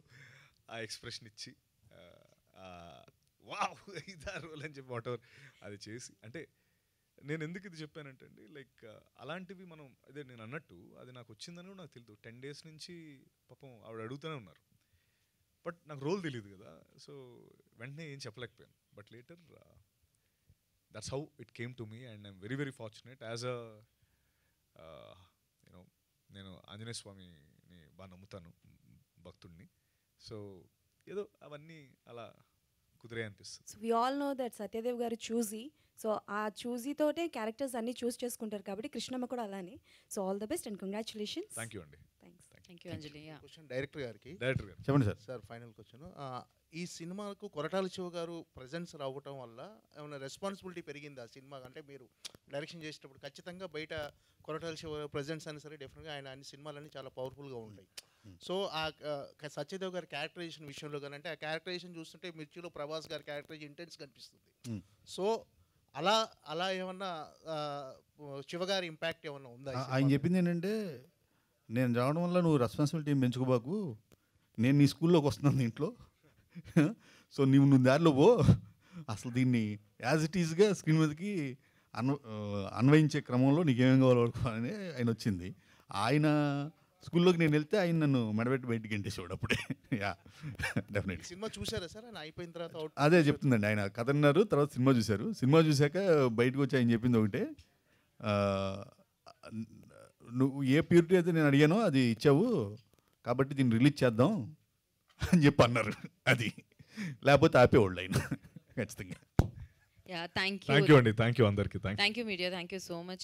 ఆ ఎక్స్ప్రెషన్ ఇచ్చి వావ్ ఇదా రోల్ అని చెప్పి వాట్ ఎవర్ అది చేసి, అంటే నేను ఎందుకు ఇది చెప్పానంటే అండి, లైక్ అలాంటివి మనం అదే నేను అన్నట్టు అది నాకు వచ్చిందని కూడా నాకు తెలియదు. 10 days నుంచి పాపం ఆవిడ అడుగుతూనే ఉన్నారు, బట్ నాకు రోల్ తెలియదు కదా. సో వెంటనే ఏం చెప్పలేకపోయాను. But later that's how it came to me and I'm very very fortunate as a నేను ఆంజనేయ స్వామిని బాగా నమ్ముతాను, భక్తుడిని. సో ఏదో అవన్నీ అలా కుదిరే అనిపిస్తుంది. So we all know that Satyadev గారు చూజీ. సో ఆ చూజీతోటే క్యారెక్టర్స్ అన్ని చూస్ చేసుకుంటారు కాబట్టి కృష్ణమ్మ కూడా అలానే. So all the best and congratulations. Thank you అండి. Thank you Anjali. Question director గారికి. డైరెక్టర్ గారు చెప్పండి సార్. సార్ ఫైనల్ క్వశ్చన్, ఈ సినిమాకు కొరటాల శివ గారు ప్రెజెన్స్ రావటం వల్ల ఏమైనా రెస్పాన్సిబిలిటీ పెరిగింది ఆ సినిమా అంటే, మీరు డైరెక్షన్ చేసేటప్పుడు ఖచ్చితంగా బయట కొరటాల శివ ప్రెజెన్స్ అని సరే డెఫినెట్గా ఆయన అన్ని సినిమాలన్నీ చాలా పవర్ఫుల్గా ఉంటాయి. సో ఆ సత్యదేవ్ గారి క్యారెక్టరైజేషన్ విషయంలో కానీ అంటే, ఆ క్యారెక్టరైజేషన్ చూస్తుంటే మిర్చిలో ప్రభాస్ గారి క్యారెక్టరైజేషన్ ఇంటెన్స్ కనిపిస్తుంది. సో అలా ఏమన్నా శివగారి ఇంపాక్ట్ ఏమన్నా ఉందా? ఆయన చెప్పింది ఏంటంటే, నేను రావడం వల్ల నువ్వు రెస్పాన్సిబిలిటీ పెంచుకోబాకు, నేను నీ స్కూల్లోకి వస్తున్నాను దీంట్లో, సో నువ్వు దారిలో పో, అసలు దీన్ని యాజ్ ఇట్ ఈజ్గా స్క్రీన్ మీదకి అన్వయించే క్రమంలో నీకేమేం కావాలో అని ఆయన వచ్చింది. ఆయన స్కూల్లోకి నేను వెళ్తే ఆయన నన్ను మెడబెట్టి బయటికి గెంటేసేవాడు అప్పుడే. Yeah definitely. సినిమా చూసారా సార్ ఆయన అయిపోయిన తర్వాత? అదే చెప్తుందండి, ఆయన కథ అన్నారు, తర్వాత సినిమా చూశారు. సినిమా చూశాక బయటకు వచ్చి ఆయన చెప్పింది ఒకటే, నువ్వు ఏ ప్యూరిటీ అయితే నేను అడిగానో అది ఇచ్చావు కాబట్టి దీన్ని రిలీజ్ చేద్దాం అని చెప్పి అన్నారు. అది లేకపోతే ఆపేవాళ్ళు ఆయన ఖచ్చితంగా. థ్యాంక్ యూ అండి, థ్యాంక్ యూ అందరికీ. Thank you media, thank you so much.